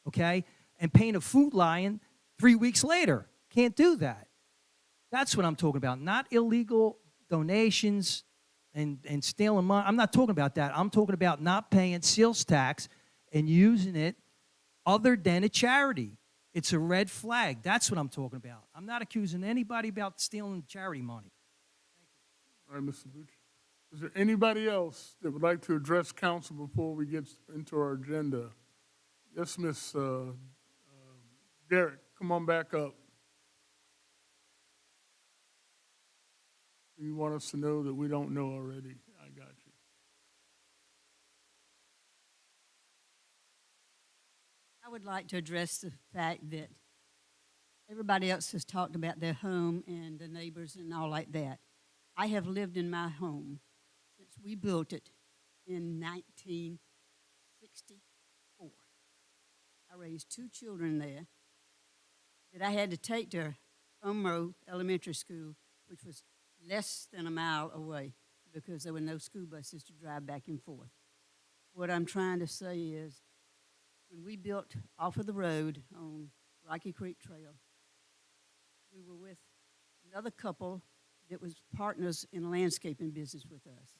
okay, and paint a Food Lion 3 weeks later. Can't do that. That's what I'm talking about, not illegal donations and stealing money. I'm not talking about that. I'm talking about not paying sales tax and using it other than a charity. It's a red flag. That's what I'm talking about. I'm not accusing anybody about stealing charity money. All right, Mr. Bucci. Is there anybody else that would like to address council before we get into our agenda? Yes, Miss Derek, come on back up. You want us to know that we don't know already. I got you. I would like to address the fact that everybody else has talked about their home and the neighbors and all like that. I have lived in my home since We built it in 1964. I raised 2 children there that I had to take to Umro Elementary School, which was less than a mile away because there were no school buses to drive back and forth. What I'm trying to say is, when we built off of the road on Rocky Creek Trail, we were with another couple that was partners in a landscaping business with us.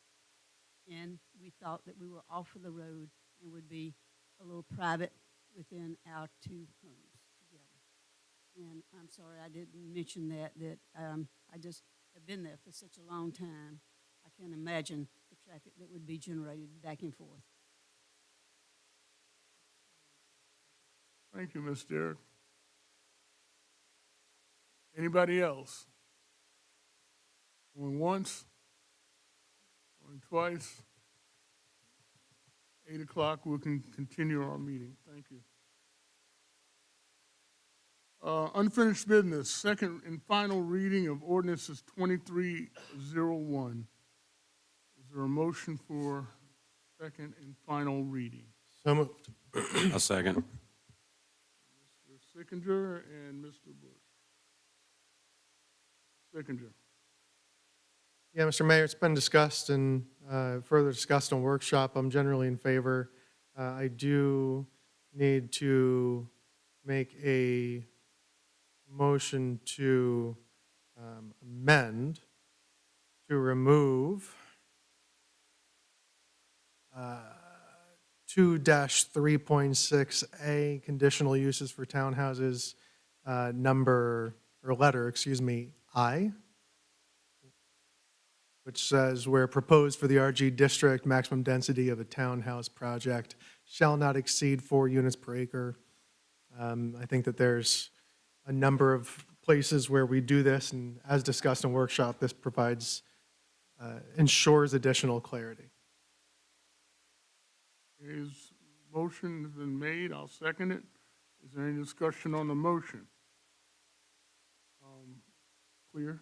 And we thought that we were off of the road and would be a little private within our 2 homes together. And I'm sorry I didn't mention that I just have been there for such a long time. I can't imagine the traffic that would be generated back and forth. Thank you, Ms. Derrick. Anybody else? Going once? Going twice? 8 o'clock, we can continue our meeting. Thank you. Unfinished business, second and final reading of ordinances 2301. Is there a motion for second and final reading? So moved. I'll second. Mr. Sickinger and Mr. Bush. Sickinger. Yeah, Mr. Mayor, it's been discussed and further discussed on workshop. I'm generally in favor. I do need to make a motion to amend, to remove 2-3.6A, conditional uses for townhouses, letter I, which says where proposed for the RG district, maximum density of a townhouse project shall not exceed 4 units per acre. I think that there's a number of places where we do this, and as discussed in workshop, this provides, ensures additional clarity. His motion has been made. I'll second it. Is there any discussion on the motion? Clear?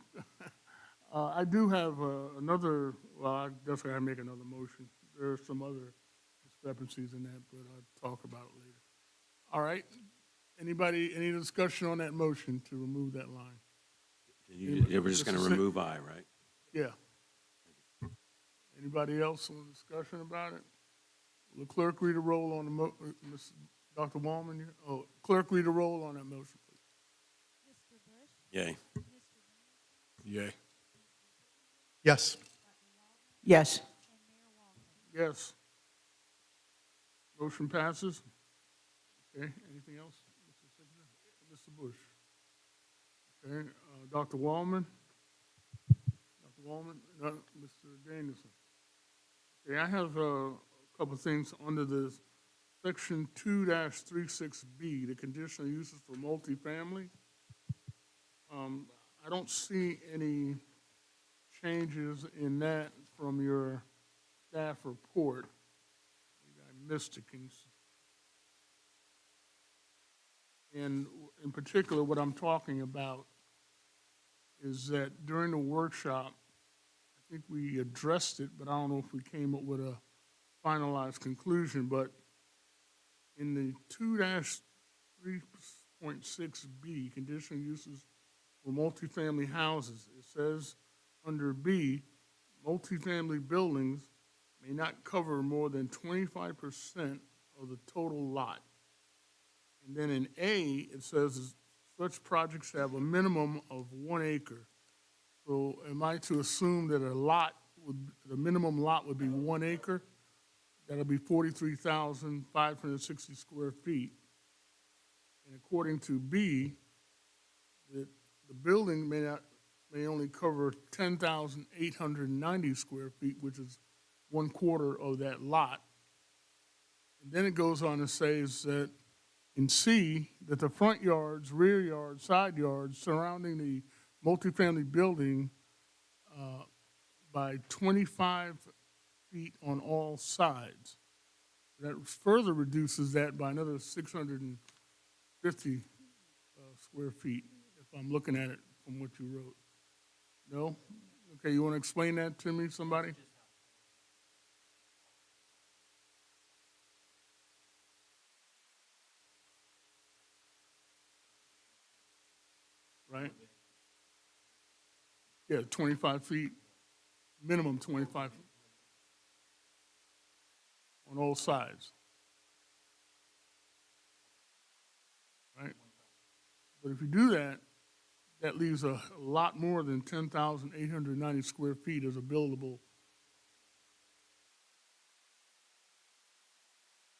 I do have another, well, I guess I have to make another motion. There are some other discrepancies in that, but I'll talk about it later. All right. Anybody, any discussion on that motion to remove that line? We're just going to remove I, right? Yeah. Anybody else on discussion about it? Will the clerk read a roll on the Dr. Wallman? Oh, clerk read a roll on that motion, please. Mr. Bush? Yay. Yay. Yes. Yes. Yes. Motion passes. Okay, anything else? Mr. Signer? Mr. Bush? Okay, Dr. Wallman? Dr. Wallman? Mr. Danielson? Okay, I have a couple of things under this section 2-36B, the conditional uses for multifamily. I don't see any changes in that from your staff report. Maybe I missed it. And in particular, what I'm talking about is that during the workshop, I think we addressed it, but I don't know if we came up with a finalized conclusion, but in the 2-3.6B, conditional uses for multifamily houses, it says under B, multifamily buildings may not cover more than 25% of the total lot. And then in A, it says such projects have a minimum of 1 acre. So am I to assume that the minimum lot would be 1 acre? That'll be 43,560 square feet. And according to B, the building may only cover 10,890 square feet, which is 1/4 of that lot. And then it goes on to say is that in C, that the front yards, rear yards, side yards surrounding the multifamily building by 25 feet on all sides. That further reduces that by another 650 square feet, if I'm looking at it from what you wrote. No? Okay, you want to explain that to me, somebody? Yeah, 25 feet, minimum 25 on all sides. Right? But if you do that, that leaves a lot more than 10,890 square feet as a buildable.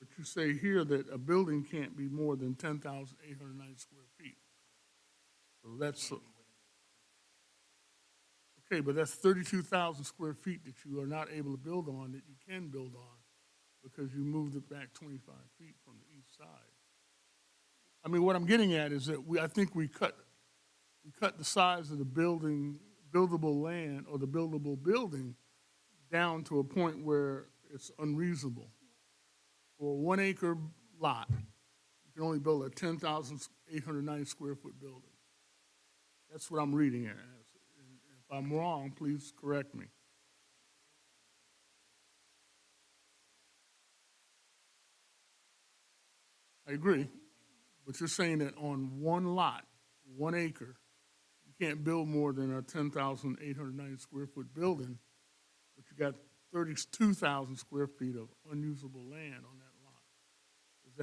But you say here that a building can't be more than 10,890 square feet. So that's, okay, but that's 32,000 square feet that you are not able to build on that you can build on because you moved it back 25 feet from the east side. I mean, what I'm getting at is that I think we cut the size of the building, buildable land or the buildable building down to a point where it's unreasonable. For a 1 acre lot, you can only build a 10,890 square foot building. That's what I'm reading it as. And if I'm wrong, please correct me. I agree, but you're saying that on one lot, 1 acre, you can't build more than a 10,890 square foot building, but you got 32,000 square feet of unusable land on that lot. Is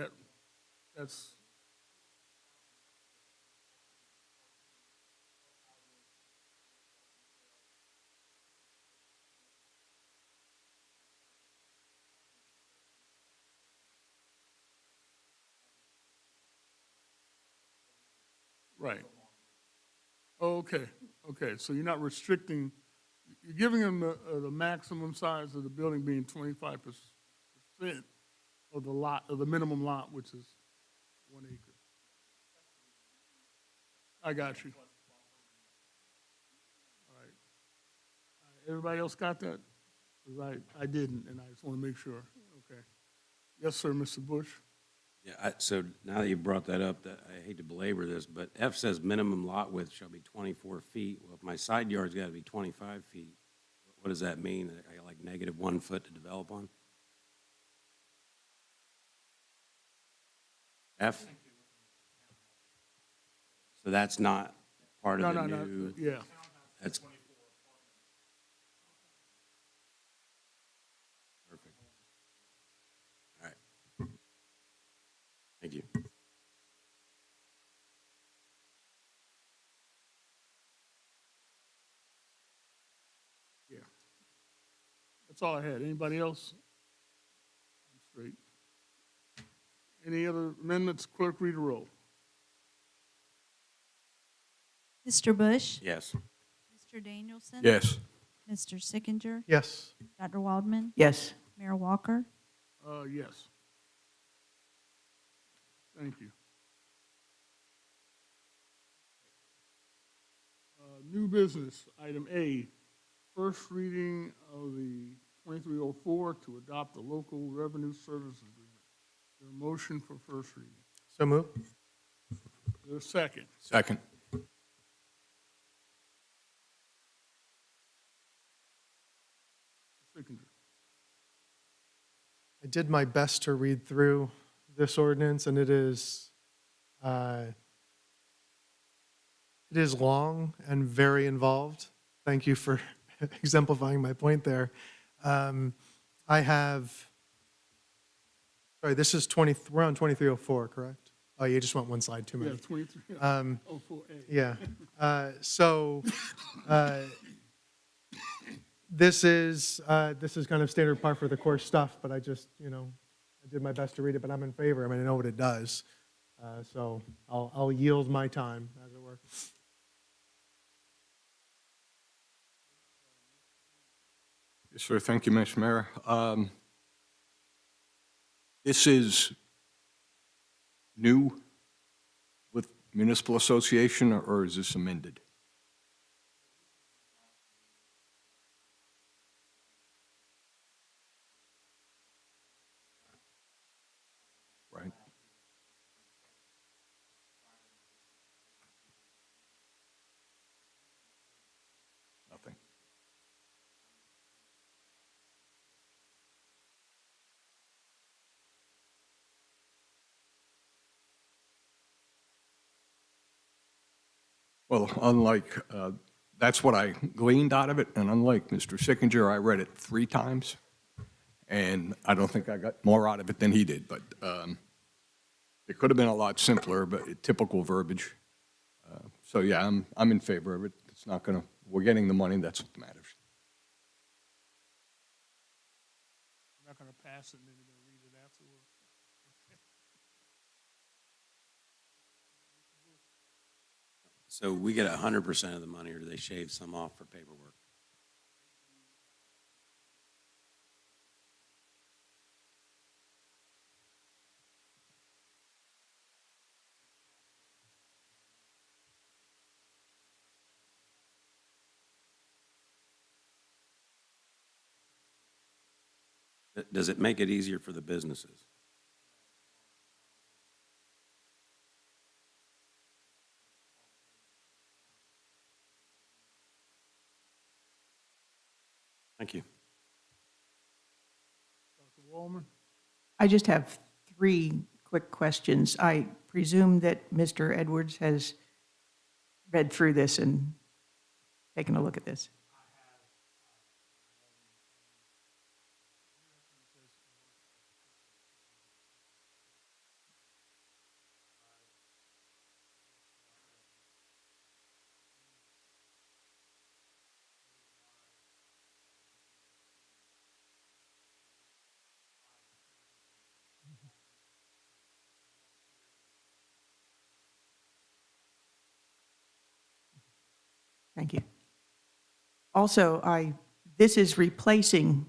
that's, right. Okay, so you're not restricting, you're giving them the maximum size of the building being 25% of the lot, of the minimum lot, which is 1 acre. I got you. All right. Everybody else got that? 'Cause I didn't, and I just want to make sure. Okay. Yes, sir, Mr. Bush. Yeah, so now that you brought that up, I hate to belabor this, but F says minimum lot width shall be 24 feet. Well, if my side yard's got to be 25 feet, what does that mean? I got like -1 foot to develop on? F? So that's not part of the new? Yeah. That's perfect. All right. Thank you. Yeah. That's all I had. Anybody else? I'm straight. Any other amendments? Clerk, read a roll. Mr. Bush? Yes. Mr. Danielson? Yes. Mr. Sickinger? Yes. Dr. Waldman? Yes. Mayor Walker? Yes. Thank you. New business, item A, first reading of the 2304 to adopt the local revenue service agreement. Is there a motion for first reading? So moved. Is there a second? Second. Sickinger. I did my best to read through this ordinance, and it is long and very involved. Thank you for exemplifying my point there. This is we're on 2304, correct? Oh, you just went one slide too many. Yeah, 23. Oh, 4A. Yeah. This is kind of standard par for the course stuff, but I just, I did my best to read it, but I'm in favor. I mean, I know what it does. So I'll yield my time, as it were. Yes, sir. Thank you, Mr. Mayor. This is new with municipal association, or is this amended? Right. Nothing. Well, unlike That's what I gleaned out of it, and unlike Mr. Sickinger, I read it 3 times, and I don't think I got more out of it than he did, but it could have been a lot simpler, but typical verbiage. So yeah, I'm in favor of it. It's not gonna, we're getting the money, that's what matters. I'm not gonna pass it and then you're gonna read it afterwards. So we get 100% of the money, or do they shave some off for paperwork? Does it make it easier for the businesses? Thank you. Dr. Wallman? I just have 3 quick questions. I presume that Mr. Edwards has read through this and taken a look at this. Thank you. Also, this is replacing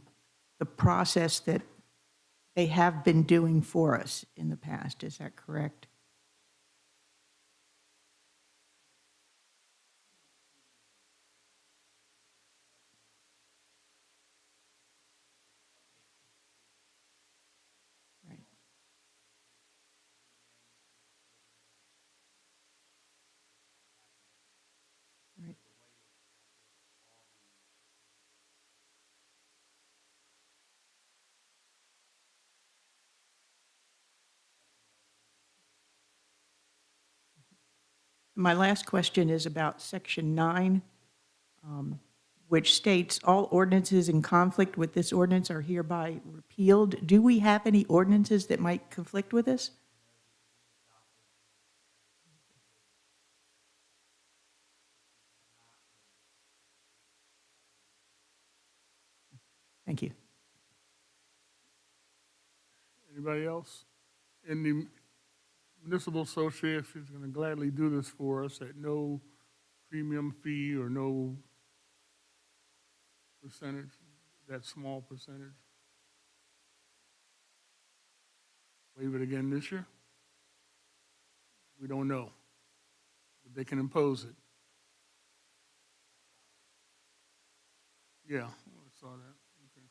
the process that they have been doing for us in the past. Is that correct? Right. Right. My last question is about Section 9, which states, "All ordinances in conflict with this ordinance are hereby repealed." Do we have any ordinances that might conflict with this? Thank you. Anybody else? And the municipal association is gonna gladly do this for us at no premium fee or no percentage, that small percentage. Waive it again this year? We don't know, but they can impose it. Yeah, I saw that, okay.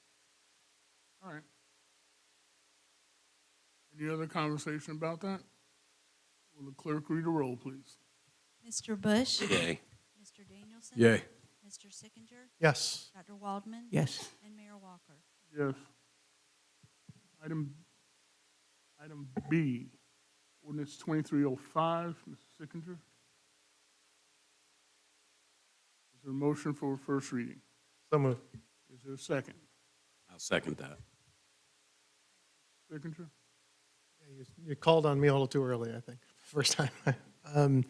All right. Any other conversation about that? Will the clerk read a roll, please? Mr. Bush? Yay. Mr. Danielson? Yay. Mr. Sickinger? Yes. Dr. Waldman? Yes. And Mayor Walker? Yes. Item B, ordinance 2305, Mr. Sickinger. Is there a motion for first reading? So moved. Is there a second? I'll second that. Sickinger? You called on me a little too early, I think, first time.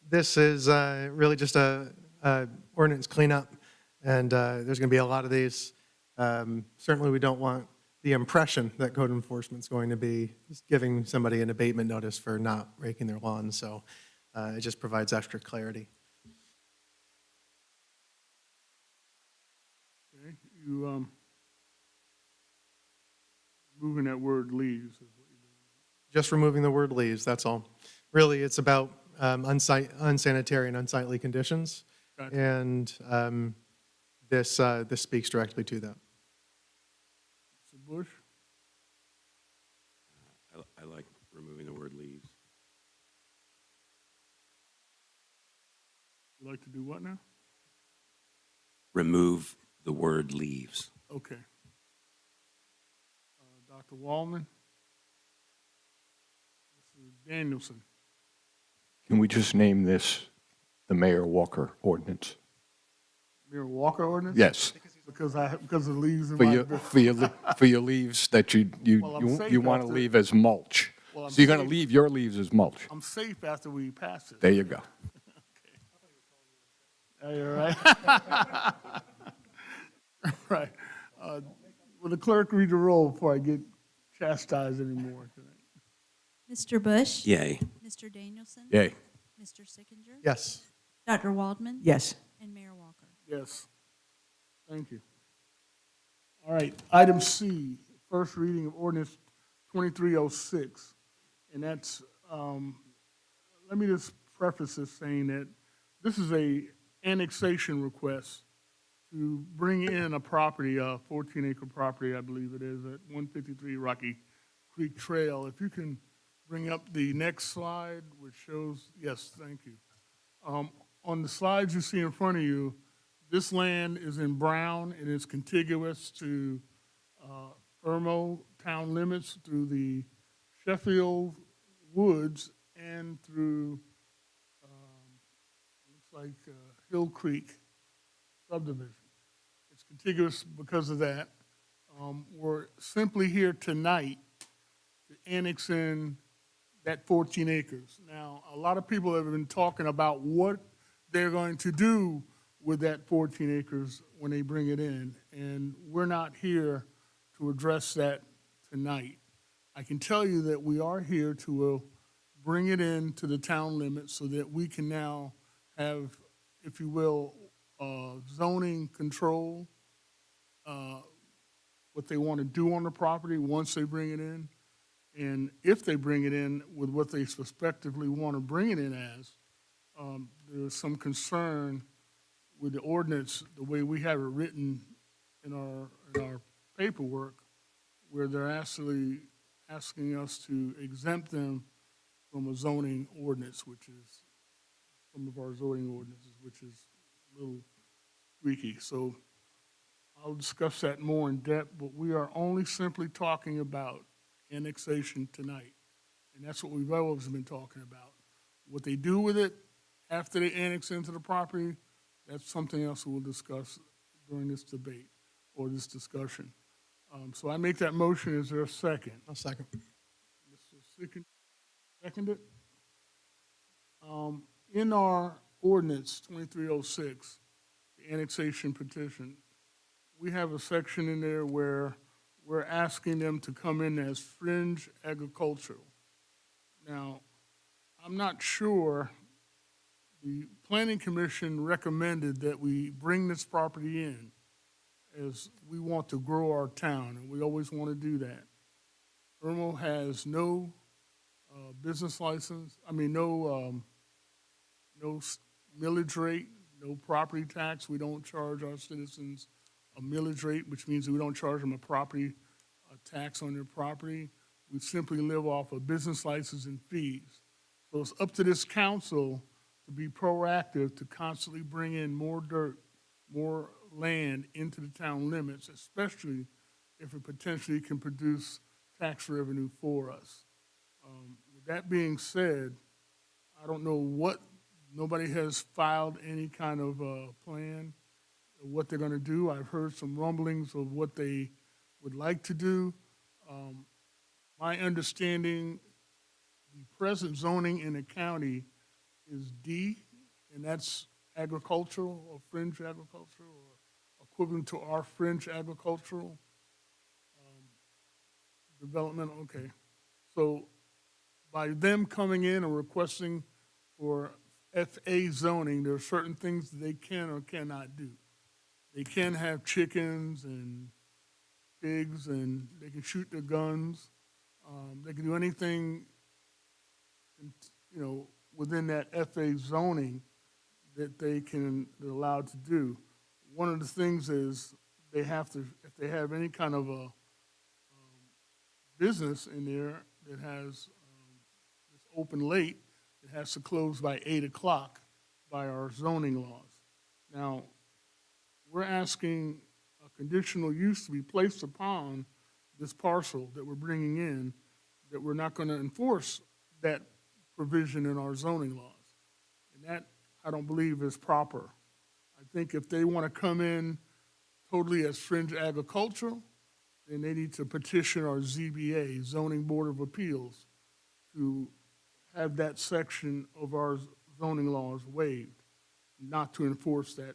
This is really just a ordinance cleanup, and there's going to be a lot of these. Certainly, we don't want the impression that code enforcement's going to be just giving somebody an abatement notice for not raking their lawn, so it just provides extra clarity. Okay, you, moving that word leaves is what you're doing. Just removing the word leaves, that's all. Really, it's about unsanitary and unsightly conditions, Gotcha. and this speaks directly to that. Mr. Bush? I like removing the word leaves. You like to do what now? Remove the word leaves. Okay. Dr. Wallman? Mr. Danielson? Can we just name this the Mayor Walker ordinance? Mayor Walker ordinance? Yes. Because because of the leaves in For my. for your leaves that Well, I'm safe you want to after- leave as mulch. Well, I'm So you're going to safe- leave your leaves as mulch. I'm safe after we pass it. There you go. Are you all right? Right. Will the clerk read the roll before I get chastised anymore tonight? Mr. Bush? Yay. Mr. Danielson? Yay. Mr. Sickinger? Yes. Dr. Waldman? Yes. And Mayor Walker? Yes. Thank you. All right, item C, first reading of ordinance 2306. And that's, let me just preface this saying that this is a annexation request to bring in a property, a 14-acre property, I believe it is, at 153 Rocky Creek Trail. If you can bring up the next slide, which shows, yes, thank you. On the slides you see in front of you, this land is in brown and is contiguous to Irmo town limits through the Sheffield Woods and through, looks like Hill Creek subdivision. It's contiguous because of that. We're simply here tonight to annex in that 14 acres. Now, a lot of people have been talking about what they're going to do with that 14 acres when they bring it in, and we're not here to address that tonight. I can tell you that we are here to bring it in to the town limits so that we can now have, if you will, zoning control, what they want to do on the property once they bring it in. And if they bring it in with what they suspectively want to bring it in as, there's some concern with the ordinance, the way we have it written in our paperwork, where they're actually asking us to exempt them from a zoning ordinance, which is, some of our zoning ordinances, which is a little squeaky. So I'll discuss that more in depth, but we are only simply talking about annexation tonight. And that's what we've always been talking about. What they do with it after they annex into the property, that's something else we'll discuss during this debate or this discussion. So I make that motion. Is there a second? I'll second. Mr. Seconded. In our ordinance 2306, the annexation petition, we have a section in there where we're asking them to come in as fringe agricultural. Now, I'm not sure, the Planning Commission recommended that we bring this property in as we want to grow our town, and we always want to do that. Irmo has no business license, no millage rate, no property tax. We don't charge our citizens a millage rate, which means we don't charge them a property tax on their property. We simply live off a business license and fees. So it's up to this council to be proactive, to constantly bring in more dirt, more land into the town limits, especially if it potentially can produce tax revenue for us. With that being said, I don't know what, nobody has filed any kind of plan of what they're gonna do. I've heard some rumblings of what they would like to do. My understanding, the present zoning in the county is D, and that's agricultural or fringe agricultural, or equivalent to our fringe agricultural development. Okay. So by them coming in and requesting for FA zoning, there are certain things that they can or cannot do. They can have chickens and pigs, and they can shoot their guns. They can do anything, within that FA zoning that they're allowed to do. One of the things is they have to, if they have any kind of a business in there that has it's open late, it has to close by 8 o'clock by our zoning laws. Now, we're asking a conditional use to be placed upon this parcel that we're bringing in, that we're not going to enforce that provision in our zoning laws. And that, I don't believe, is proper. I think if they want to come in totally as fringe agricultural, then they need to petition our ZBA, Zoning Board of Appeals, to have that section of our zoning laws waived, not to enforce that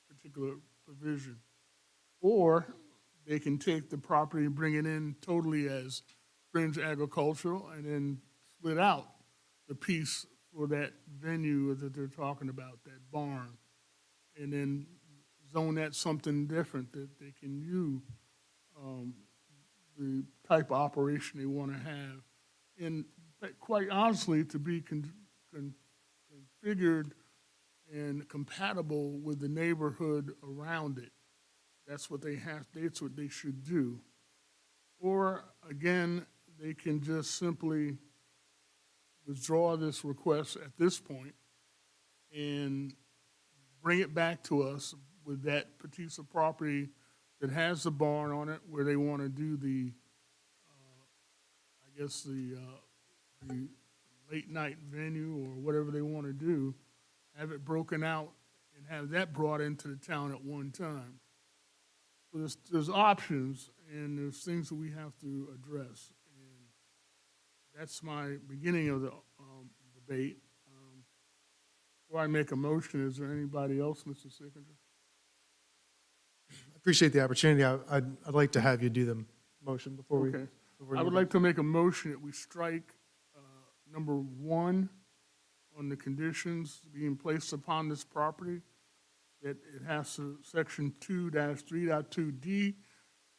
particular provision. Or they can take the property and bring it in totally as fringe agricultural and then split out the piece for that venue that they're talking about, that barn, and then zone that something different that they can use the type of operation they want to have. And quite honestly, to be configured and compatible with the neighborhood around it. That's what they have, that's what they should do. Or, again, they can just simply withdraw this request at this point and bring it back to us with that piece of property that has the barn on it, where they want to do the, I guess, the late night venue or whatever they want to do, have it broken out and have that brought into the town at one time. So there's options and there's things that we have to address. And that's my beginning of the debate. Before I make a motion, is there anybody else, Mr. Sickinger? I appreciate the opportunity. I'd like to have you do the motion before we. Okay. I would like to make a motion that we strike number 1 on the conditions being placed upon this property, that it has to, section 2-3.2D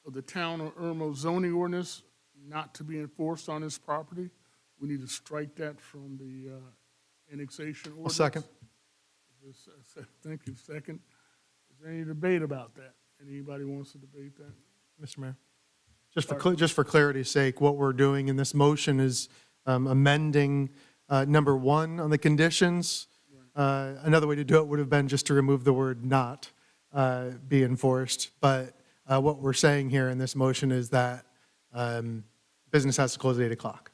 of the Town of Irmo zoning ordinance not to be enforced on this property. We need to strike that from the annexation ordinance. Second. Thank you. Second. Is there any debate about that? Anybody wants to debate that? Mr. Mayor, just for clarity's sake, what we're doing in this motion is amending number 1 on the conditions. Another way to do it would have been just to remove the word "not" be enforced. But what we're saying here in this motion is that business has to close at 8 o'clock.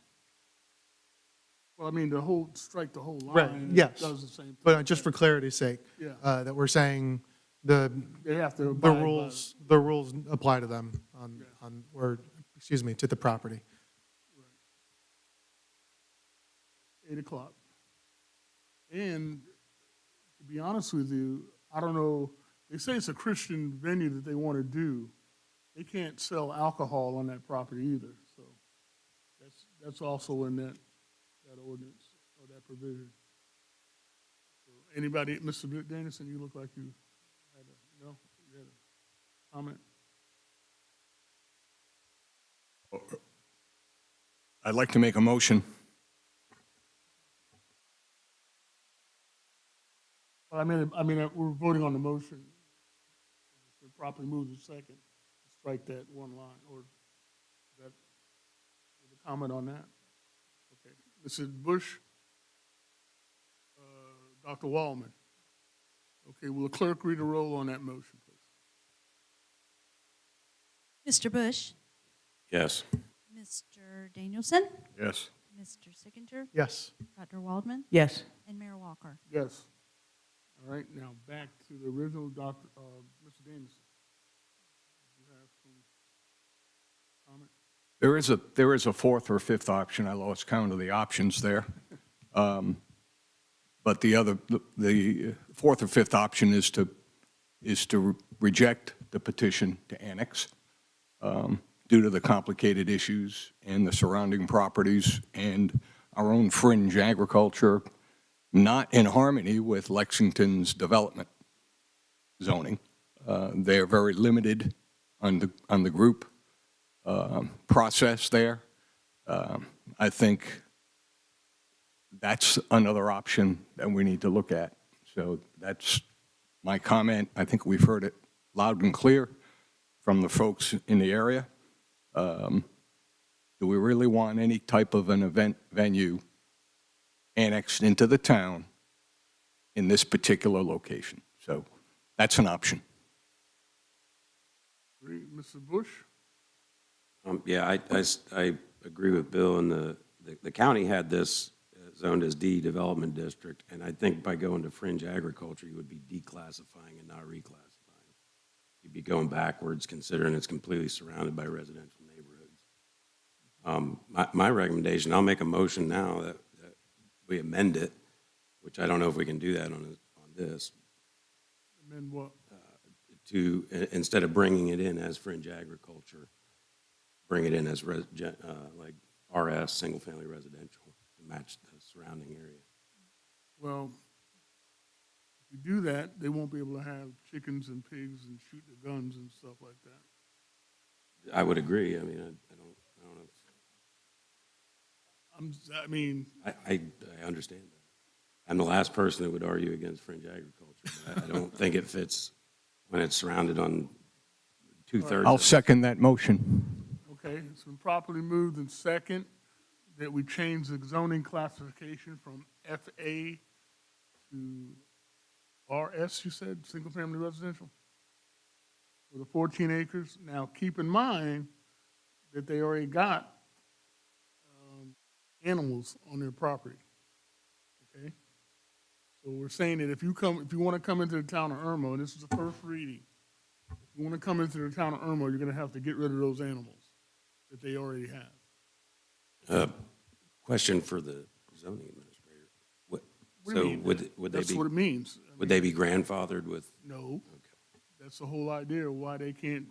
Well, I mean, strike the whole line. Right, yes. Does the same thing. But just for clarity's sake, Yeah. that we're saying the They have to the abide by rules apply to them to the property. 8 o'clock. And to be honest with you, I don't know, they say it's a Christian venue that they want to do. They can't sell alcohol on that property either, so that's also in that ordinance or that provision. So anybody, Mr. Danielson, you look like you had a comment? I'd like to make a motion. Well, I mean, we're voting on the motion. It's been properly moved to second. Strike that one line, or is that a comment on that? Okay. Mrs. Bush, Dr. Wallman. Okay, will the clerk read a roll on that motion, please? Mr. Bush, Yes. Mr. Danielson, Yes. Mr. Sickinger, Yes. Dr. Waldman, Yes. and Mayor Walker. Yes. All right, now back to the original Mr. Danielson. You have some comment? There is a fourth or fifth option. I lost count of the options there. But the fourth or fifth option is to reject the petition to annex due to the complicated issues and the surrounding properties and our own fringe agriculture, not in harmony with Lexington's development zoning. They're very limited on the group process there. I think that's another option that we need to look at. So that's my comment. I think we've heard it loud and clear from the folks in the area. Do we really want any type of an event venue annexed into the town in this particular location? So that's an option. Mr. Bush? Yeah, I agree with Bill, and the county had this zoned as D development district, and I think by going to fringe agriculture, you would be declassifying and not reclassifying. You'd be going backwards, considering it's completely surrounded by residential neighborhoods. My recommendation, I'll make a motion now that we amend it, which I don't know if we can do that on this, And then what? to, instead of bringing it in as fringe agriculture, bring it in as like RS, single-family residential, to match the surrounding area. Well, if you do that, they won't be able to have chickens and pigs and shoot their guns and stuff like that. I would agree. I mean, I don't know. I mean, I understand that. I'm the last person that would argue against fringe agriculture. But I don't think it fits when it's surrounded on two-thirds. I'll second that motion. okay, it's been properly moved and second that we change the zoning classification from FA to RS, you said, single-family residential? For the 14 acres. Now, keep in mind that they already got animals on their property, okay? So we're saying that if you want to come into the town of Irmo, and this is the first reading, if you want to come into the town of Irmo, you're going to have to get rid of those animals that they already have. Question for the zoning administrator. What do you mean? Would they That's be? what it means. Would they be grandfathered with? No. That's the whole idea of why they can't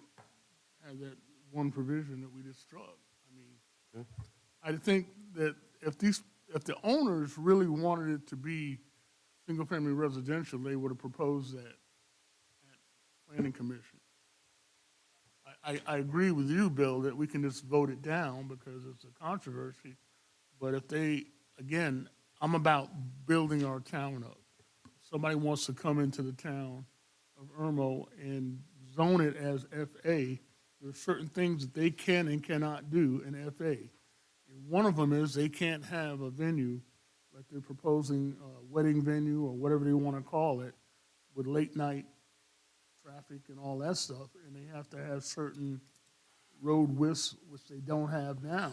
have that one provision that we just struck. I mean, I think that if the owners really wanted it to be single-family residential, they would have proposed that at planning commission. I agree with you, Bill, that we can just vote it down because it's a controversy. But if they, again, I'm about building our town up. If somebody wants to come into the town of Irmo and zone it as FA, there are certain things that they can and cannot do in FA. And one of them is they can't have a venue like they're proposing, a wedding venue or whatever they want to call it, with late night traffic and all that stuff, and they have to have certain road widths, which they don't have now.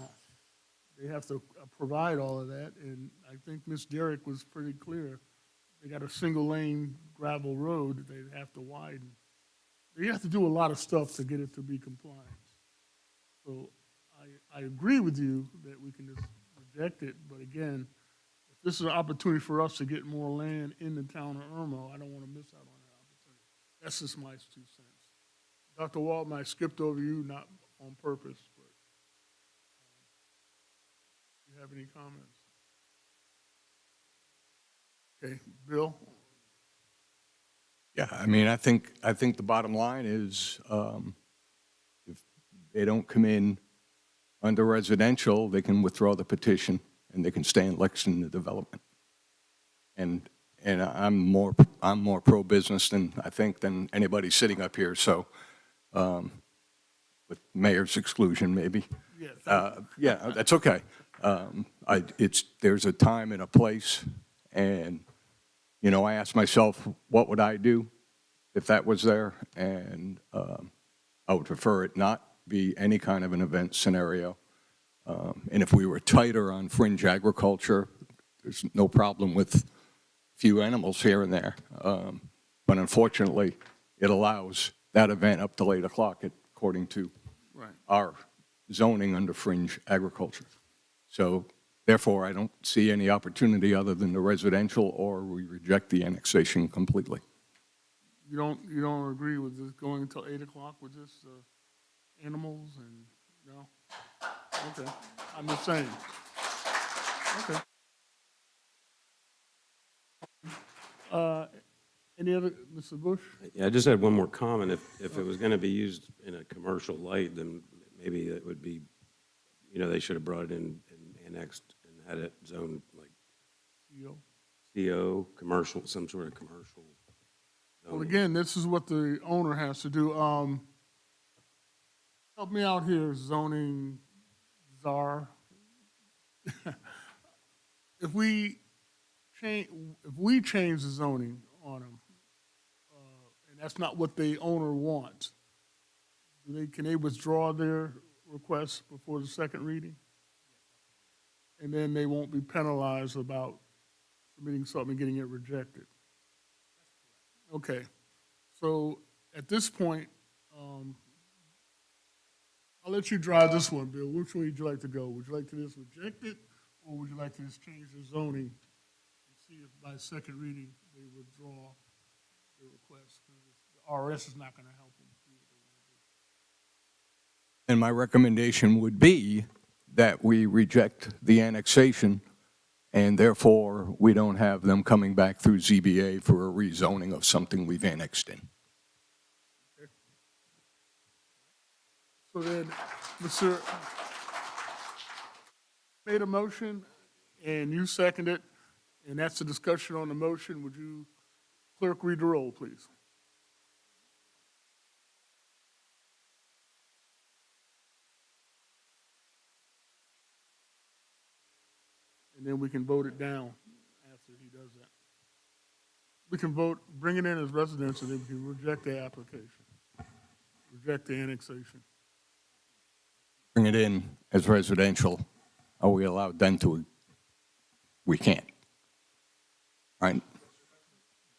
They have to provide all of that, and I think Ms. Derrick was pretty clear. They got a single lane gravel road that they have to widen. They have to do a lot of stuff to get it to be compliant. So I agree with you that we can just reject it, but again, if this is an opportunity for us to get more land in the town of Irmo, I don't want to miss out on that opportunity. That's just my 2 cents. Dr. Walton, I skipped over you, not on purpose, but do you have any comments? Okay, Bill? Yeah, I mean, I think the bottom line is, if they don't come in under residential, they can withdraw the petition and they can stay in Lexington development. And I'm more pro-business than anybody sitting up here, so, with mayor's exclusion, maybe. Yeah, that's okay. There's a time and a place, and, you know, I asked myself, what would I do if that was there? And I would prefer it not be any kind of an event scenario. And if we were tighter on fringe agriculture, there's no problem with few animals here and there. But unfortunately, it allows that event up till 8 o'clock according to our zoning under fringe agriculture. So therefore, I don't see any opportunity other than the residential, or we reject the annexation completely. You don't agree with this going until 8 o'clock with this animals and, no? Okay, I'm just saying. Okay. Any other, Mr. Bush? Yeah, I just had one more comment. If it was going to be used in a commercial light, then maybe it would be, you know, they should have brought it in and annexed and had it zoned like CO, commercial, some sort of commercial Well, zoning. again, this is what the owner has to do. Help me out here, zoning czar. If we change the zoning on them, and that's not what the owner wants, can they withdraw their request before the second reading? and then they won't be penalized about submitting something and getting it rejected. Okay, so at this point, I'll let you drive this one, Bill. Which way would you like to go? Would you like to just reject it, or would you like to just change the zoning and see if by second reading they withdraw their request? Because the RS is not going to help them do what they want to do. And my recommendation would be that we reject the annexation, and therefore we don't have them coming back through ZBA for a rezoning of something we've annexed in. So then, Mr. made a motion, and you seconded, and that's the discussion on the motion. Would you, clerk, read the roll, please? And then we can vote it down after he does that. We can vote, bring it in as residential, and then we can reject the application, reject the annexation. Bring it in as residential. Are we allowed then to? We can't. Right?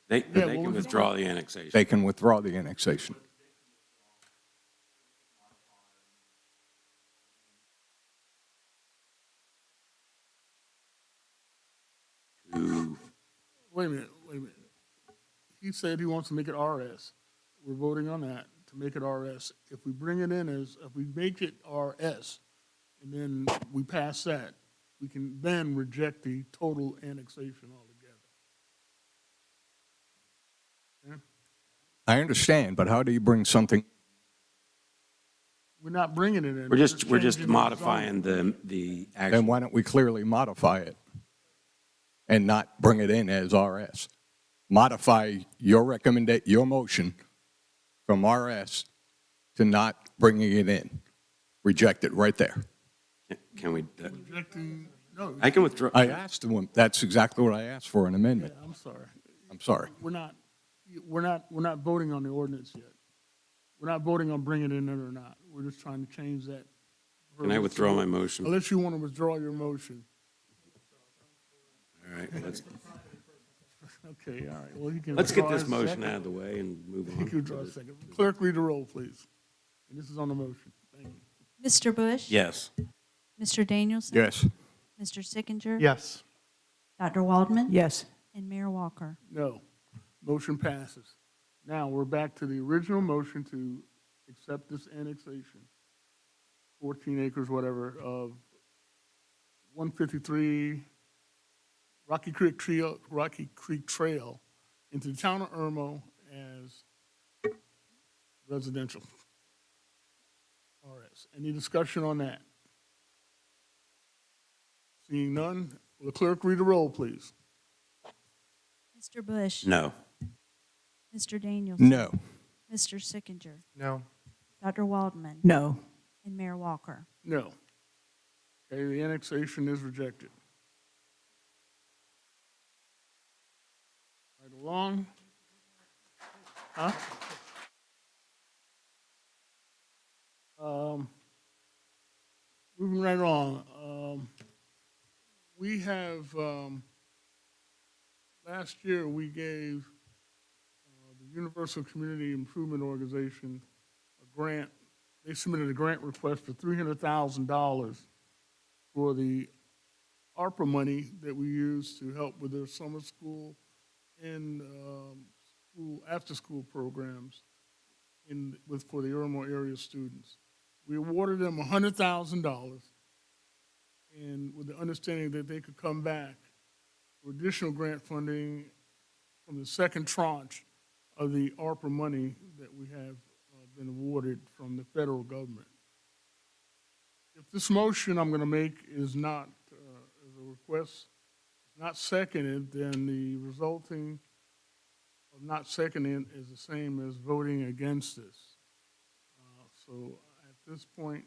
They can withdraw the annexation. They can withdraw the annexation. Wait a minute. He said he wants to make it RS. We're voting on that, to make it RS. If we bring it in if we make it RS, and then we pass that, we can then reject the total annexation altogether. Okay? I understand, but how do you bring something? We're not bringing it in. We're just changing the modifying zoning. the Then action. why don't we clearly modify it and not bring it in as RS? Modify your motion from RS to not bringing it in. Reject it right there. Can we, Rejecting, no. I can withdraw. I asked them, that's exactly what I asked for, an amendment. I'm sorry. I'm sorry. We're not voting on the ordinance yet. We're not voting on bringing it in or not. We're just trying to change that. Can I withdraw my motion? Unless you want to withdraw your motion. All right, Okay, all right. Well, you can. let's get withdraw this in a motion second. out of the way and move You on. can withdraw a second. Clerk, read the roll, please. And this is on the motion. Thank you. Mr. Bush? Yes. Mr. Danielson? Yes. Mr. Sickinger? Yes. Dr. Waldman? Yes. And Mayor Walker? No. Motion passes. Now, we're back to the original motion to accept this annexation, 14 acres, whatever, of 153 Rocky Creek Trail into the town of Irmo as residential. RS. Any discussion on that? Seeing none, will the clerk read the roll, please? Mr. Bush? No. Mr. Danielson? No. Mr. Sickinger? No. Dr. Waldman? No. And Mayor Walker? No. Okay, the annexation is rejected. Right along. Huh? Moving right along. We have, last year, we gave the Universal Community Improvement Organization a grant. They submitted a grant request for $300,000 for the ARPA money that we use to help with their summer school and after-school programs for the Irmo area students. We awarded them $100,000, and with the understanding that they could come back for additional grant funding from the second tranche of the ARPA money that we have been awarded from the federal government. If this motion I'm going to make is not, as a request, not seconded, then the resulting of not seconding is the same as voting against this. So at this point,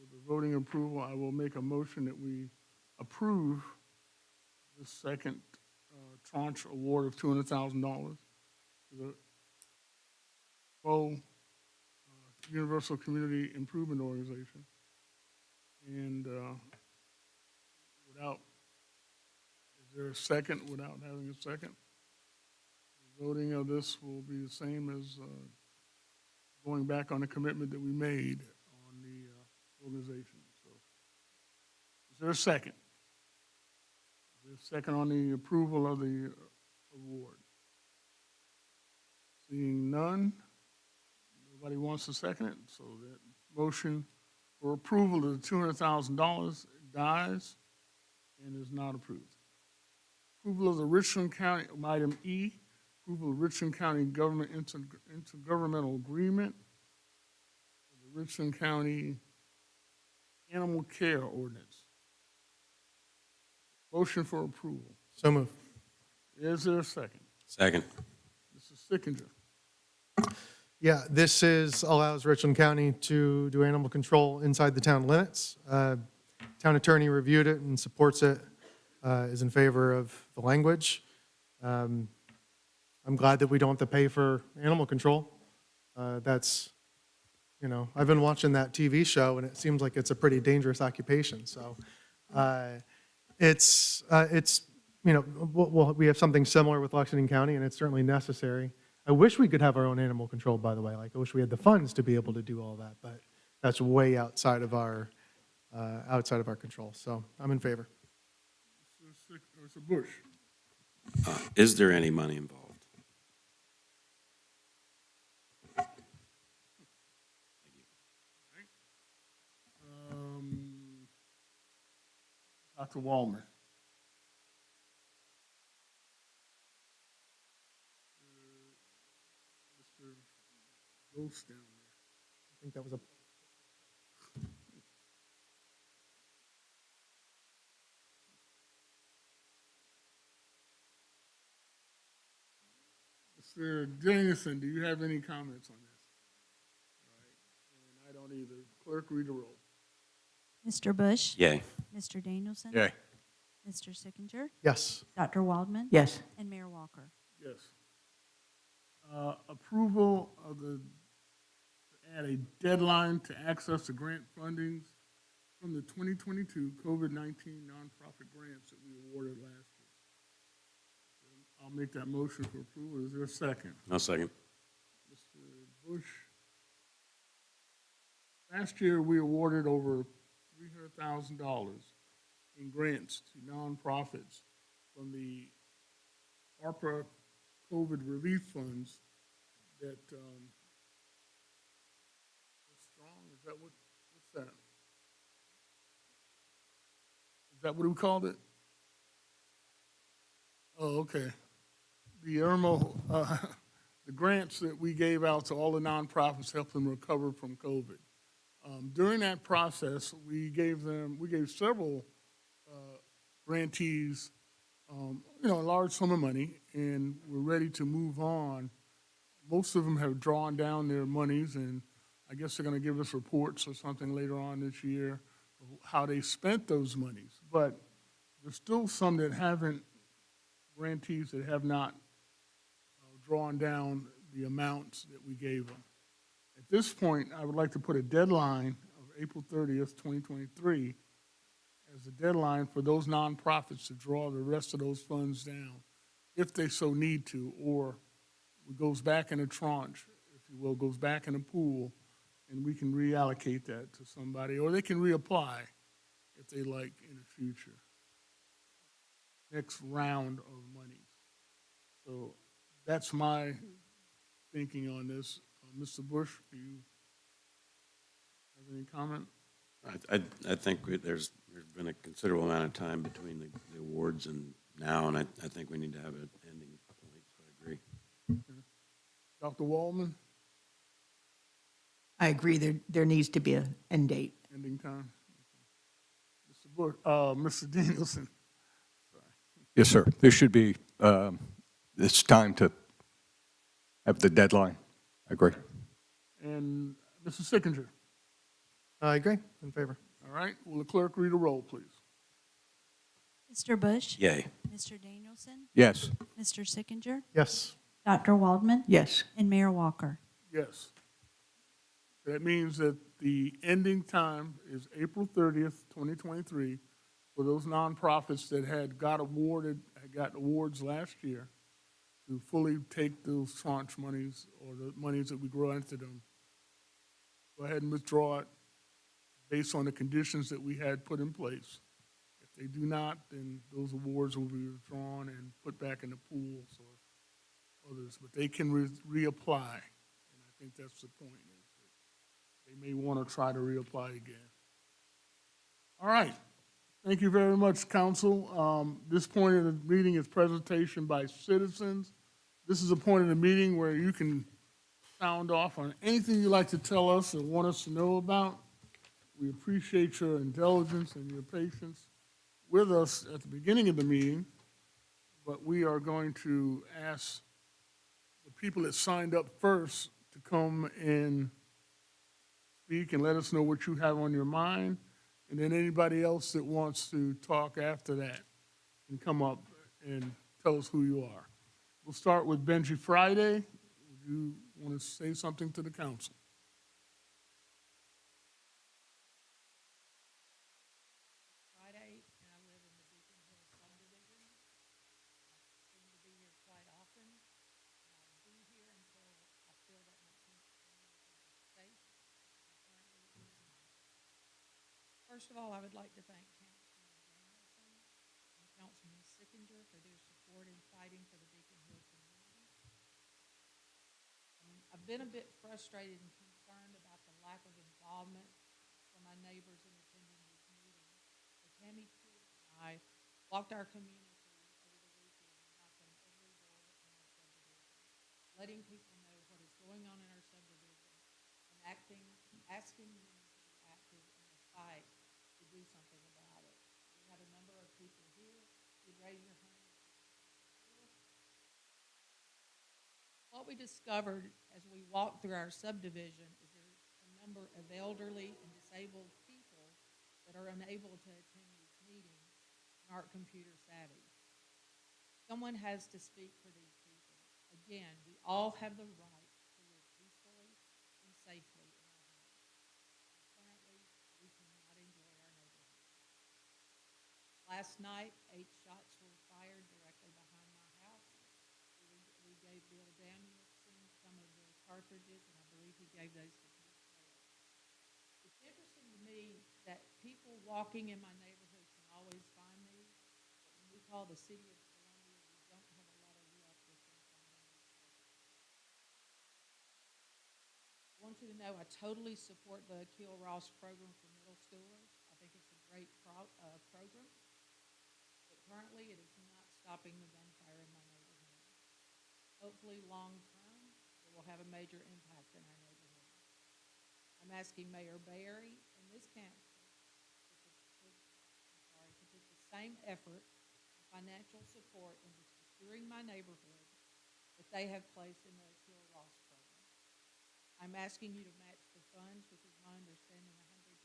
with the voting approval, I will make a motion that we approve the second tranche award of $200,000 to the Universal Community Improvement Organization. And there a second without having a second? The voting of this will be the same as going back on the commitment that we made on the organization. So, is there a second? Is there a second on the approval of the award? Seeing none, nobody wants to second it, so that motion for approval of the $200,000 dies and is not approved. Approval of the Richland County, item E, approval of Richland County Government Intergovernmental Agreement, the Richland County Animal Care Ordinance. Motion for approval. So moved. Is there a second? Second. Mrs. Sickinger. Yeah, this allows Richland County to do animal control inside the town limits. Town attorney reviewed it and supports it, is in favor of the language. I'm glad that we don't have to pay for animal control. That's, I've been watching that TV show and it seems like it's a pretty dangerous occupation. So we have something similar with Lexington County and it's certainly necessary. I wish we could have our own animal control, by the way. Like, I wish we had the funds to be able to do all that, but that's way outside of our control. So I'm in favor. Mr. Bush. Is there any money involved? Dr. Wallman. Mr. Ghost down there. I think that was a Mr. Danielson, do you have any comments on this? All right, and I don't either. Clerk, read the roll. Mr. Bush? Yay. Mr. Danielson? Yay. Mr. Sickinger? yes. Dr. Waldman? Yes. And Mayor Walker? Yes. Approval of to add a deadline to access the grant fundings from the 2022 COVID-19 nonprofit grants that we awarded last year. I'll make that motion for approval. Is there a second? No second. Mr. Bush. Last year, we awarded over $300,000 in grants to nonprofits from the ARPA COVID relief funds that, strong, is that what's that? Is that what we called it? Oh, okay. The IRMA, the grants that we gave out to all the nonprofits to help them recover from COVID. During that process, we gave several grantees, a large sum of money, and we're ready to move on. Most of them have drawn down their monies, and I guess they're going to give us reports or something later on this year of how they spent those monies. But there's still some that haven't, grantees that have not drawn down the amounts that we gave them. At this point, I would like to put a deadline of April 30th, 2023 as a deadline for those nonprofits to draw the rest of those funds down if they so need to, or it goes back in a tranche, if you will, goes back in a pool, and we can reallocate that to somebody, or they can reapply if they like in the future. Next round of monies. So that's my thinking on this. Mr. Bush, do you have any comment? I think there's been a considerable amount of time between the awards and now, and I think we need to have an ending point, so I agree. Okay. Dr. Waldman, I agree, there needs to be an end date. ending time? Okay. Mr. Bush, Mr. Danielson. Yes, sir. This should be, it's time to have the deadline. I agree. And Mr. Sickinger. I agree, in favor. All right, will the clerk read a roll, please? Mr. Bush? Yay. Mr. Danielson? Yes. Mr. Sickinger? Yes. Dr. Waldman? Yes. And Mayor Walker? Yes. That means that the ending time is April 30th, 2023, for those nonprofits that had got awards last year to fully take those tranche monies or the monies that we granted them. Go ahead and withdraw it based on the conditions that we had put in place. If they do not, then those awards will be withdrawn and put back in the pools or others, but they can reapply. And I think that's the point, is that they may want to try to reapply again. All right. Thank you very much, council. This point of the meeting is presentation by citizens. This is a point of the meeting where you can sound off on anything you'd like to tell us or want us to know about. We appreciate your intelligence and your patience with us at the beginning of the meeting, but we are going to ask the people that signed up first to come and speak and let us know what you have on your mind, and then anybody else that wants to talk after that can come up and tell us who you are. We'll start with Benji Friday. Would you want to say something to the council? Friday, and I live in the Beacon Hill subdivision. I seem to be here quite often, and I'll be here until I feel that my community is safe. And currently it is not. First of all, I would like to thank Councilman Danielson and Councilman Sickinger for their support in fighting for the Beacon Hill community. I've been a bit frustrated and concerned about the lack of involvement from my neighbors in attending these meetings. So Tammy Cook and I walked our community over the weekend and knocked on every door in our subdivision, letting people know what is going on in our subdivision and asking them to be active in the fight to do something about it. We had a number of people here. You'd raise your hand. What we discovered as we walked through our subdivision is there's a number of elderly and disabled people that are unable to attend these meetings and aren't computer savvy. Someone has to speak for these people. Again, we all have the right to live peacefully and safely in our homes. Currently, we cannot enjoy our neighborhood. Last night, 8 shots were fired directly behind my house. We gave Bill Danielson some of the cartridges, and I believe he gave those to Pete Taylor. It's interesting to me that people walking in my neighborhood can always find me, but when we call the city of Columbia, we don't have a lot of luck with them finding these people. I want you to know I totally support the Akil Ross program for middle schoolers. I think it's a great program, but currently it is not stopping the gunfire in my neighborhood. Hopefully, long-term, it will have a major impact in our neighborhood. I'm asking Mayor Barry and this council to put the same effort and financial support into securing my neighborhood that they have placed in the Akil Ross program. I'm asking you to match the funds, which is my understanding $100,000,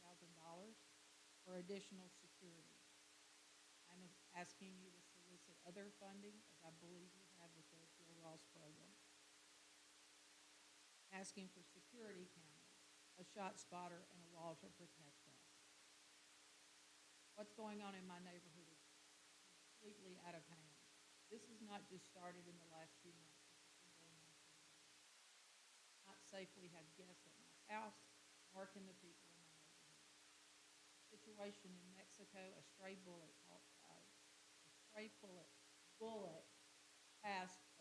for additional security. I'm asking you to solicit other funding, as I believe you have with the Akil Ross program. Asking for security cameras, a shot spotter, and a wall to protect us. What's going on in my neighborhood is completely out of hand. This has not just started in the last few months. This has been going on for years. I cannot safely have guests at my house, nor can the people in my neighborhood. Situation in Mexico, a stray bullet passed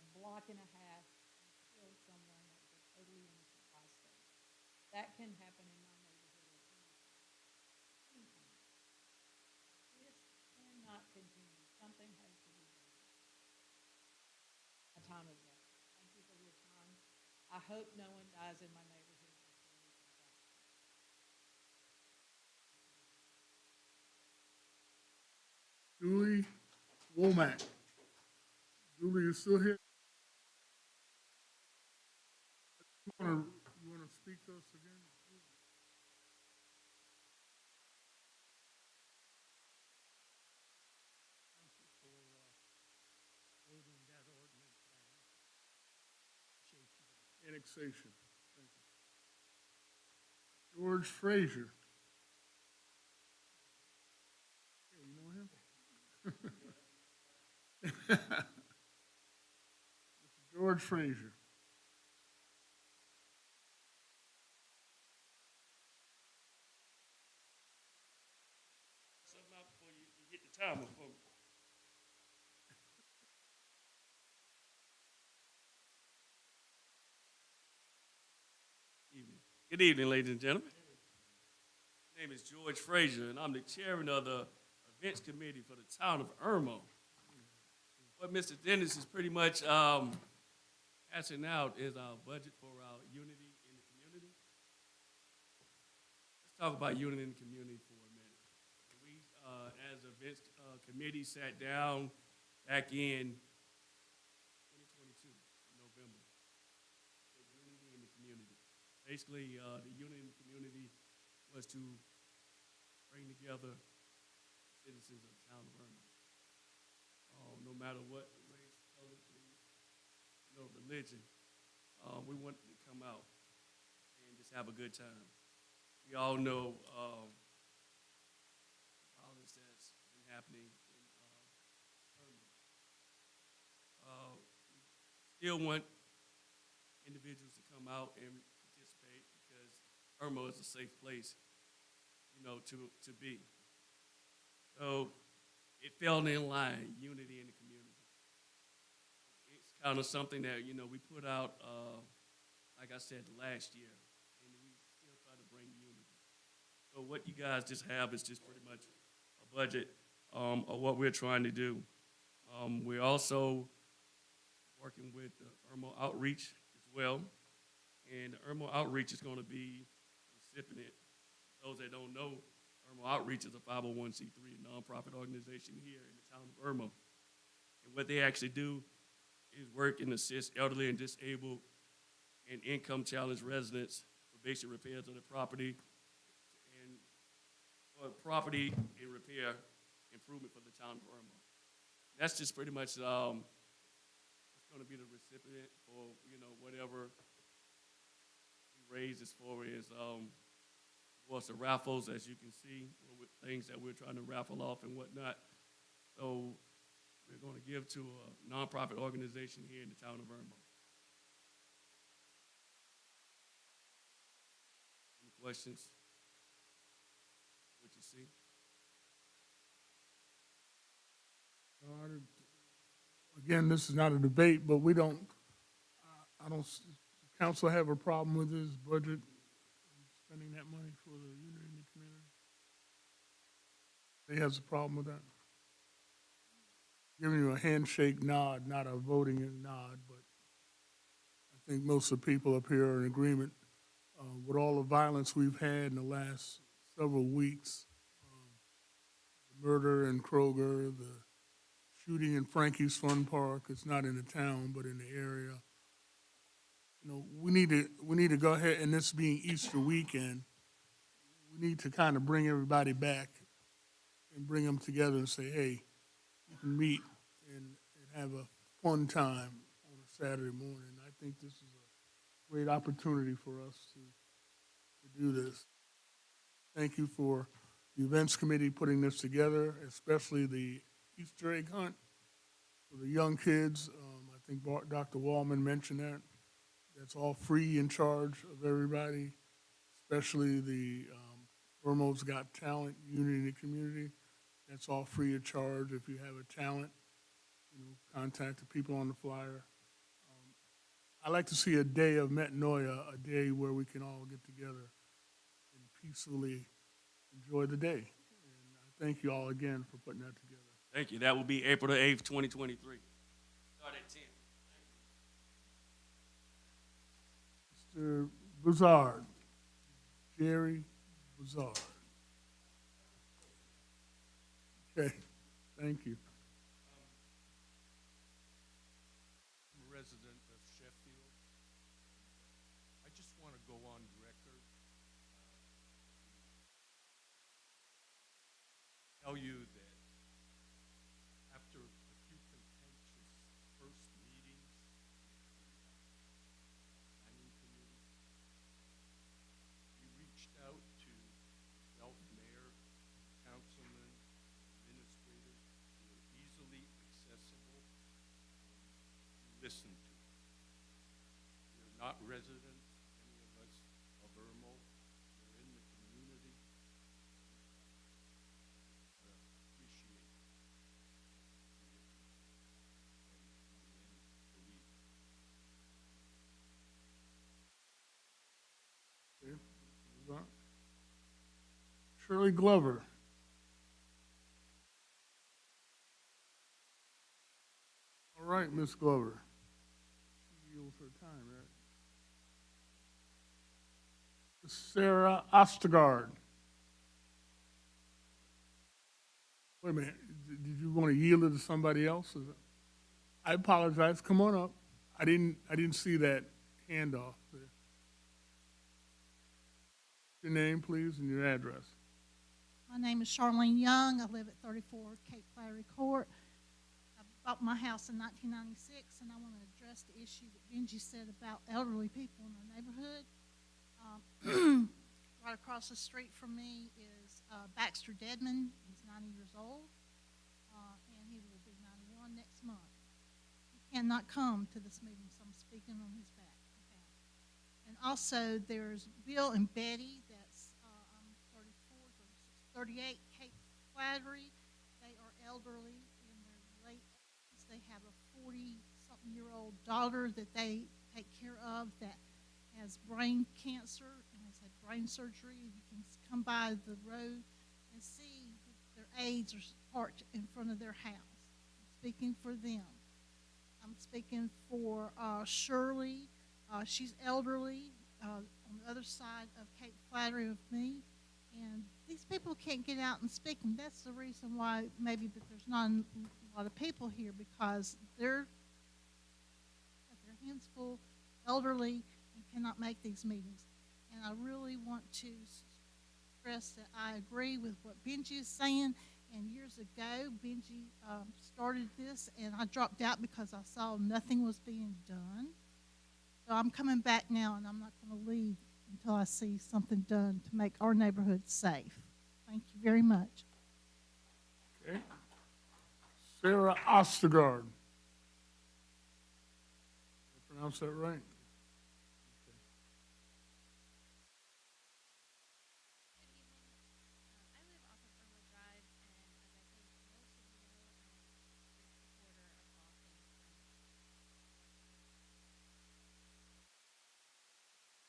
a block and a half and killed someone that was a totally innocent bystander. That can happen in my neighborhood at any time. This cannot continue. Something has to be done. My time is up. Thank you for your time. I hope no one dies in my neighborhood before we can pass this. Julie Womack. Julie, you still here? You want to speak to us again? Thank you for voting that ordinance down. Appreciate you guys. Annexation. Thank you. George Frazier. Hey, you know him? Mr. George Frazier. Something out before you hit the timer for me. Evening. Good evening, ladies and gentlemen. My name is George Frazier, and I'm the chairman of the events committee for the town of Irmo. What Mr. Dennis is pretty much passing out is our budget for our unity in the community. Let's talk about unity in the community for a minute. We, as events committee, sat down back in 2022, in November. The unity in the community. Basically, the unity in the community was to bring together citizens of the town of Irmo. No matter what race, color, creed, religion, we wanted to come out and just have a good time. We all know violence that's been happening in Irmo. We still want individuals to come out and participate because Irmo is a safe place, to be. So it fell in line, unity in the community. It's kind of something that, we put out, like I said, last year, and we still try to bring unity. So what you guys just have is just pretty much a budget of what we're trying to do. We're also working with the Irmo Outreach as well, and the Irmo Outreach is going to be recipient. Those that don't know, Irmo Outreach is a 501c3 nonprofit organization here in the town of Irmo. And what they actually do is work and assist elderly and disabled and income-challenged residents for basic repairs of their property and property and repair improvement for the town of Irmo. That's just pretty much what's going to be the recipient for, whatever we raise as far as the raffles, as you can see, with things that we're trying to raffle off and whatnot. So we're going to give to a nonprofit organization here in the town of Irmo. Any questions? What you see? Again, this is not a debate, but council have a problem with this budget, spending that money for the unity in the community? They has a problem with that? Giving you a handshake nod, not a voting nod, but I think most of the people up here are in agreement with all the violence we've had in the last several weeks. The murder in Kroger, the shooting in Frankie's Fun Park. It's not in the town, but in the area. We need to go ahead, and this being Easter weekend, we need to kind of bring everybody back and bring them together and say, hey, you can meet and have a fun time on a Saturday morning. I think this is a great opportunity for us to do this. Thank you for the events committee putting this together, especially the Easter egg hunt for the young kids. I think Dr. Wallman mentioned that. That's all free in charge of everybody, especially the Irmo's Got Talent, Unity in the Community. That's all free of charge. If you have a talent, contact the people on the flyer. I like to see a day of metanoia, a day where we can all get together and peacefully enjoy the day. And I thank you all again for putting that together. Thank you. That will be April the 8th, 2023. Start at 10. Mr. Bouchard, Jerry Bouchard. Okay, thank you. I'm a resident of Sheffield. I just want to go on record, tell you that after a few contentious first meetings with the planning committee, we reached out to myself, mayor, councilman, administrators who are easily accessible not residents, any of us of Irmo. We're in the community. Appreciate the belief. Okay, move on. Shirley Glover. All right, Ms. Glover. She yields her time, right? Ms. Sarah Ostergaard. Wait a minute, did you want to yield it to somebody else? Is it- I apologize, come on up. I didn't see that handoff there. Your name, please, and your address. My name is Charlene Young. I live at 34 Cape Flattery Court. I bought my house in 1996, and I want to address the issue that Benji said about elderly people in the neighborhood. Right across the street from me is Baxter Deadman. He's 90 years old, and he will be 91 next month. He cannot come to this meeting, so I'm speaking on his behalf. And also, there's Bill and Betty, that's, I'm 34, 36, 38, Cape Flattery. They are elderly in their late 80s. They have a 40-something-year-old daughter that they take care of that has brain cancer and has had brain surgery. You can come by the road and see their aides are parked in front of their house. I'm speaking for them. I'm speaking for Shirley. She's elderly on the other side of Cape Flattery with me. And these people can't get out and speak. And that's the reason why maybe that there's not a lot of people here, because they're got their hands full, elderly, and cannot make these meetings. And I really want to stress that I agree with what Benji is saying. And years ago, Benji started this, and I dropped out because I saw nothing was being done. So I'm coming back now, and I'm not going to leave until I see something done to make our neighborhood safe. Thank you very much. Okay. Sarah Ostergaard. Did I pronounce that right?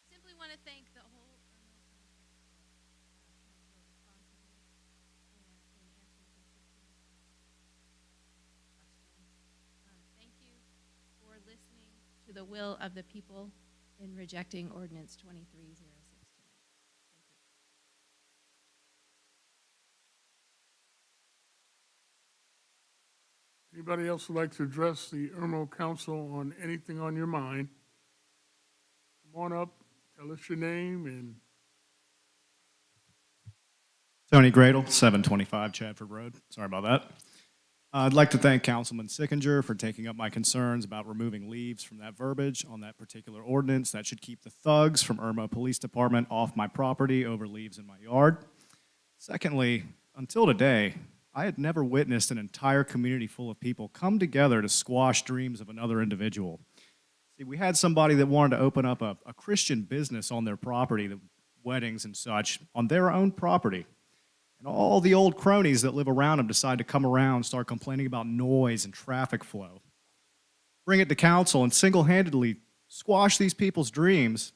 Simply want to thank the whole Irmo County Council responsiveness in answering constituent questions. Thank you for listening to the will of the people in rejecting Ordinance 2306 tonight. Thank you. Anybody else would like to address the Irmo Council on anything on your mind? Come on up, tell us your name and Tony Gradle, 725 Chadford Road. Sorry about that. I'd like to thank Councilman Sickinger for taking up my concerns about removing leaves from that verbiage on that particular ordinance. That should keep the thugs from Irmo Police Department off my property over leaves in my yard. Secondly, until today, I had never witnessed an entire community full of people come together to squash dreams of another individual. See, we had somebody that wanted to open up a Christian business on their property, the weddings and such, on their own property. And all the old cronies that live around them decide to come around and start complaining about noise and traffic flow. Bring it to council and single-handedly squash these people's dreams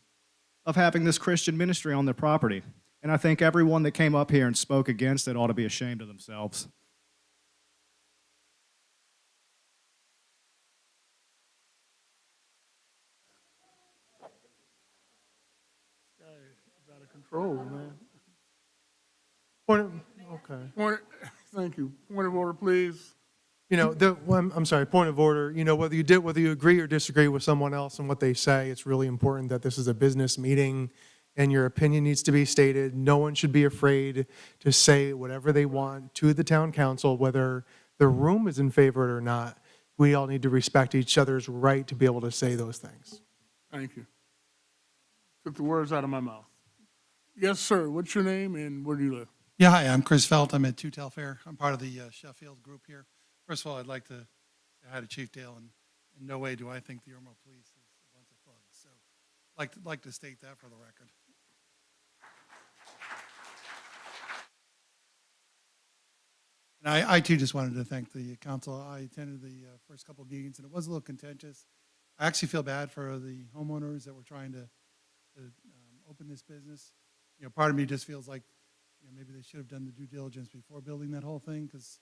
of having this Christian ministry on their property. And I think everyone that came up here and spoke against it ought to be ashamed of themselves. this guy is out of control, man. Okay. Thank you. Point of order, please. You know, I'm sorry, point of order. You know, whether you agree or disagree with someone else and what they say, it's really important that this is a business meeting and your opinion needs to be stated. No one should be afraid to say whatever they want to the town council, whether the room is in favor of it or not. We all need to respect each other's right to be able to say those things. Thank you. Took the words out of my mouth. Yes, sir. What's your name and where do you live? Yeah, hi, I'm Chris Felt. I'm at Two Telfair. I'm part of the Sheffield group here. First of all, I'd like to say hi to Chief Dale, and in no way do I think the Irmo Police is a bunch of thugs. So Like to state that for the record. And I too just wanted to thank the council. I attended the first couple of meetings, and it was a little contentious. I actually feel bad for the homeowners that were trying to open this business. You know, part of me just feels like, you know, maybe they should have done the due diligence before building that whole thing, because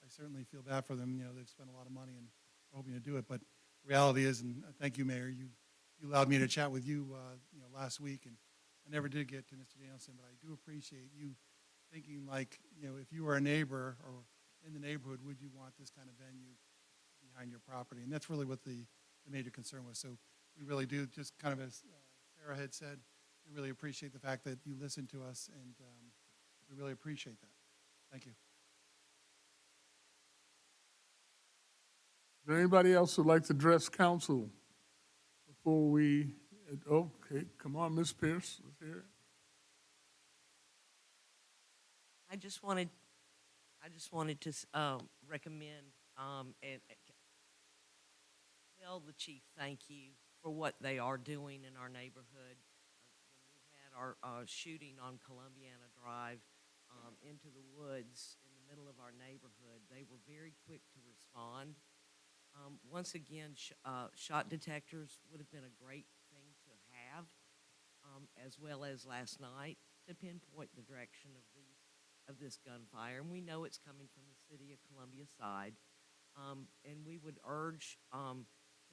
I certainly feel bad for them. You know, they've spent a lot of money and are hoping to do it. But the reality is, and thank you, Mayor, you allowed me to chat with you, you know, last week, and I never did get to Mr. Danielson, but I do appreciate you thinking like, you know, if you were a neighbor or in the neighborhood, would you want this kind of venue behind your property? And that's really what the major concern was. So we really do, just kind of as Sarah had said, we really appreciate the fact that you listened to us, and we really appreciate that. Thank you. Is there anybody else who'd like to address council before we, okay, come on, Ms. Pierce, let's hear it. I just wanted to recommend and tell the chief thank you for what they are doing in our neighborhood. When we had our shooting on Columbiana Drive into the woods in the middle of our neighborhood, they were very quick to respond. Once again, shot detectors would have been a great thing to have, as well as last night, to pinpoint the direction of this gunfire. And we know it's coming from the city of Columbia side. And we would urge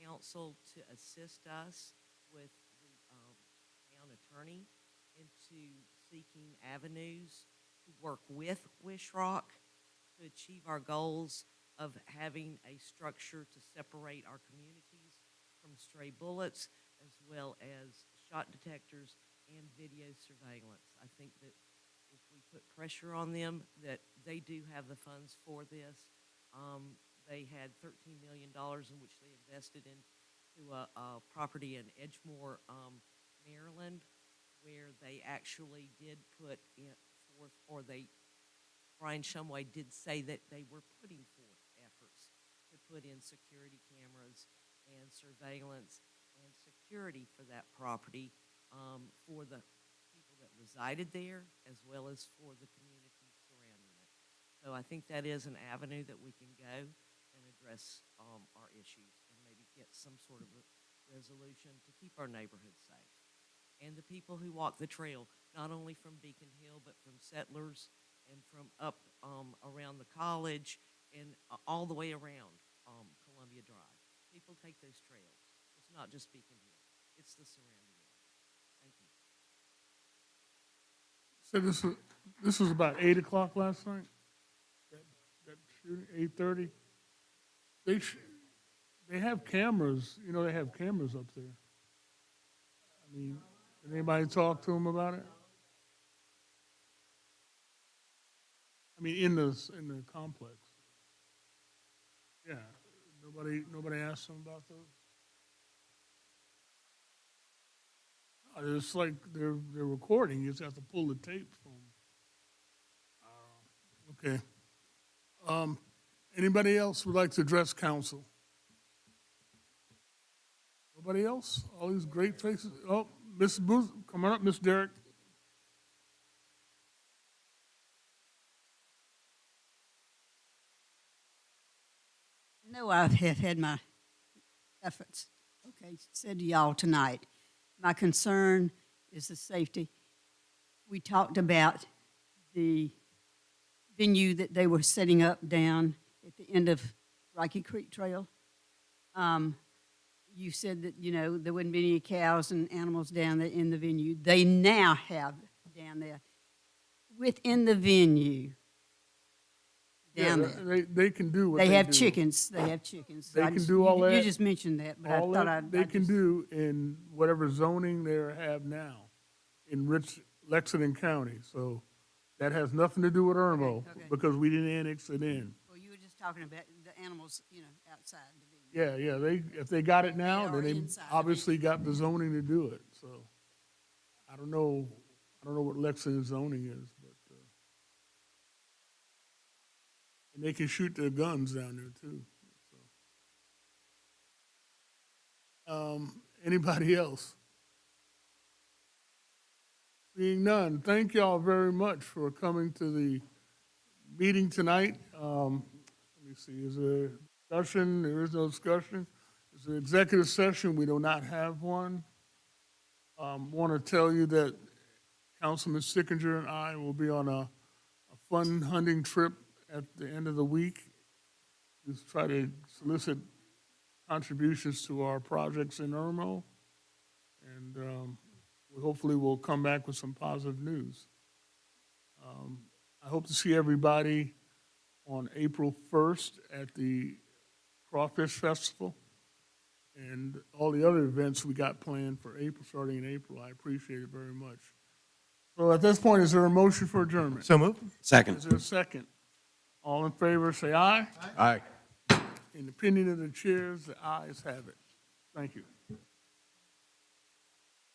council to assist us with the town attorney into seeking avenues to work with Wishrock to achieve our goals of having a structure to separate our communities from stray bullets, as well as shot detectors and video surveillance. I think that if we put pressure on them, that they do have the funds for this. They had $13 million in which they invested into a property in Edgemore, Maryland, where they actually did put forth, or Brian Shumway did say that they were putting forth efforts to put in security cameras and surveillance and security for that property for the people that resided there, as well as for the community surrounding it. So I think that is an avenue that we can go and address our issues and maybe get some sort of a resolution to keep our neighborhood safe. And the people who walk the trail, not only from Beacon Hill, but from Settlers and from up around the college and all the way around Columbia Drive. People take those trails. It's not just Beacon Hill. It's the surrounding area. Thank you. So this was about 8 o'clock last night? That shooting, 8:30? They have cameras, you know, they have cameras up there. I mean, did anybody talk to them about it? I mean, in the complex. Yeah, nobody asked them about those? It's like they're recording, you just have to pull the tape from. Okay. Anybody else would like to address council? Nobody else? All these great faces? Oh, Ms. Booth, come on up, Ms. Derrick. No, I have had my efforts, said to y'all tonight. My concern is the safety. We talked about the venue that they were setting up down at the end of Rocky Creek Trail. You said that, you know, there wouldn't be any cows and animals down there in the venue. They now have down there, within the venue, down there. They can do what They have do. chickens. They have chickens. They can do all that. You just mentioned that, but I All thought that they can do in whatever zoning they have now in Lexington County. So that has nothing to do with Irmo because we didn't annex it in. Well, you were just talking about the animals, you know, outside the venue. Yeah. If they got it now, then they inside the obviously got the zoning to do it. So I don't know what Lexington zoning is, but and they can shoot their guns down there too. So. Anybody else? Being none, thank y'all very much for coming to the meeting tonight. Let me see, is there discussion? There is no discussion. Is there executive session? We do not have one. Want to tell you that Councilman Sickinger and I will be on a fun hunting trip at the end of the week. Just try to solicit contributions to our projects in Irmo. And we hopefully will come back with some positive news. I hope to see everybody on April 1st at the Crawfish Festival and all the other events we got planned for April, starting in April. I appreciate it very much. So at this point, is there a motion for adjournment? So moved. Second. Is there a second? All in favor, say aye. Aye. In the opinion of the chairs, the ayes have it. Thank you.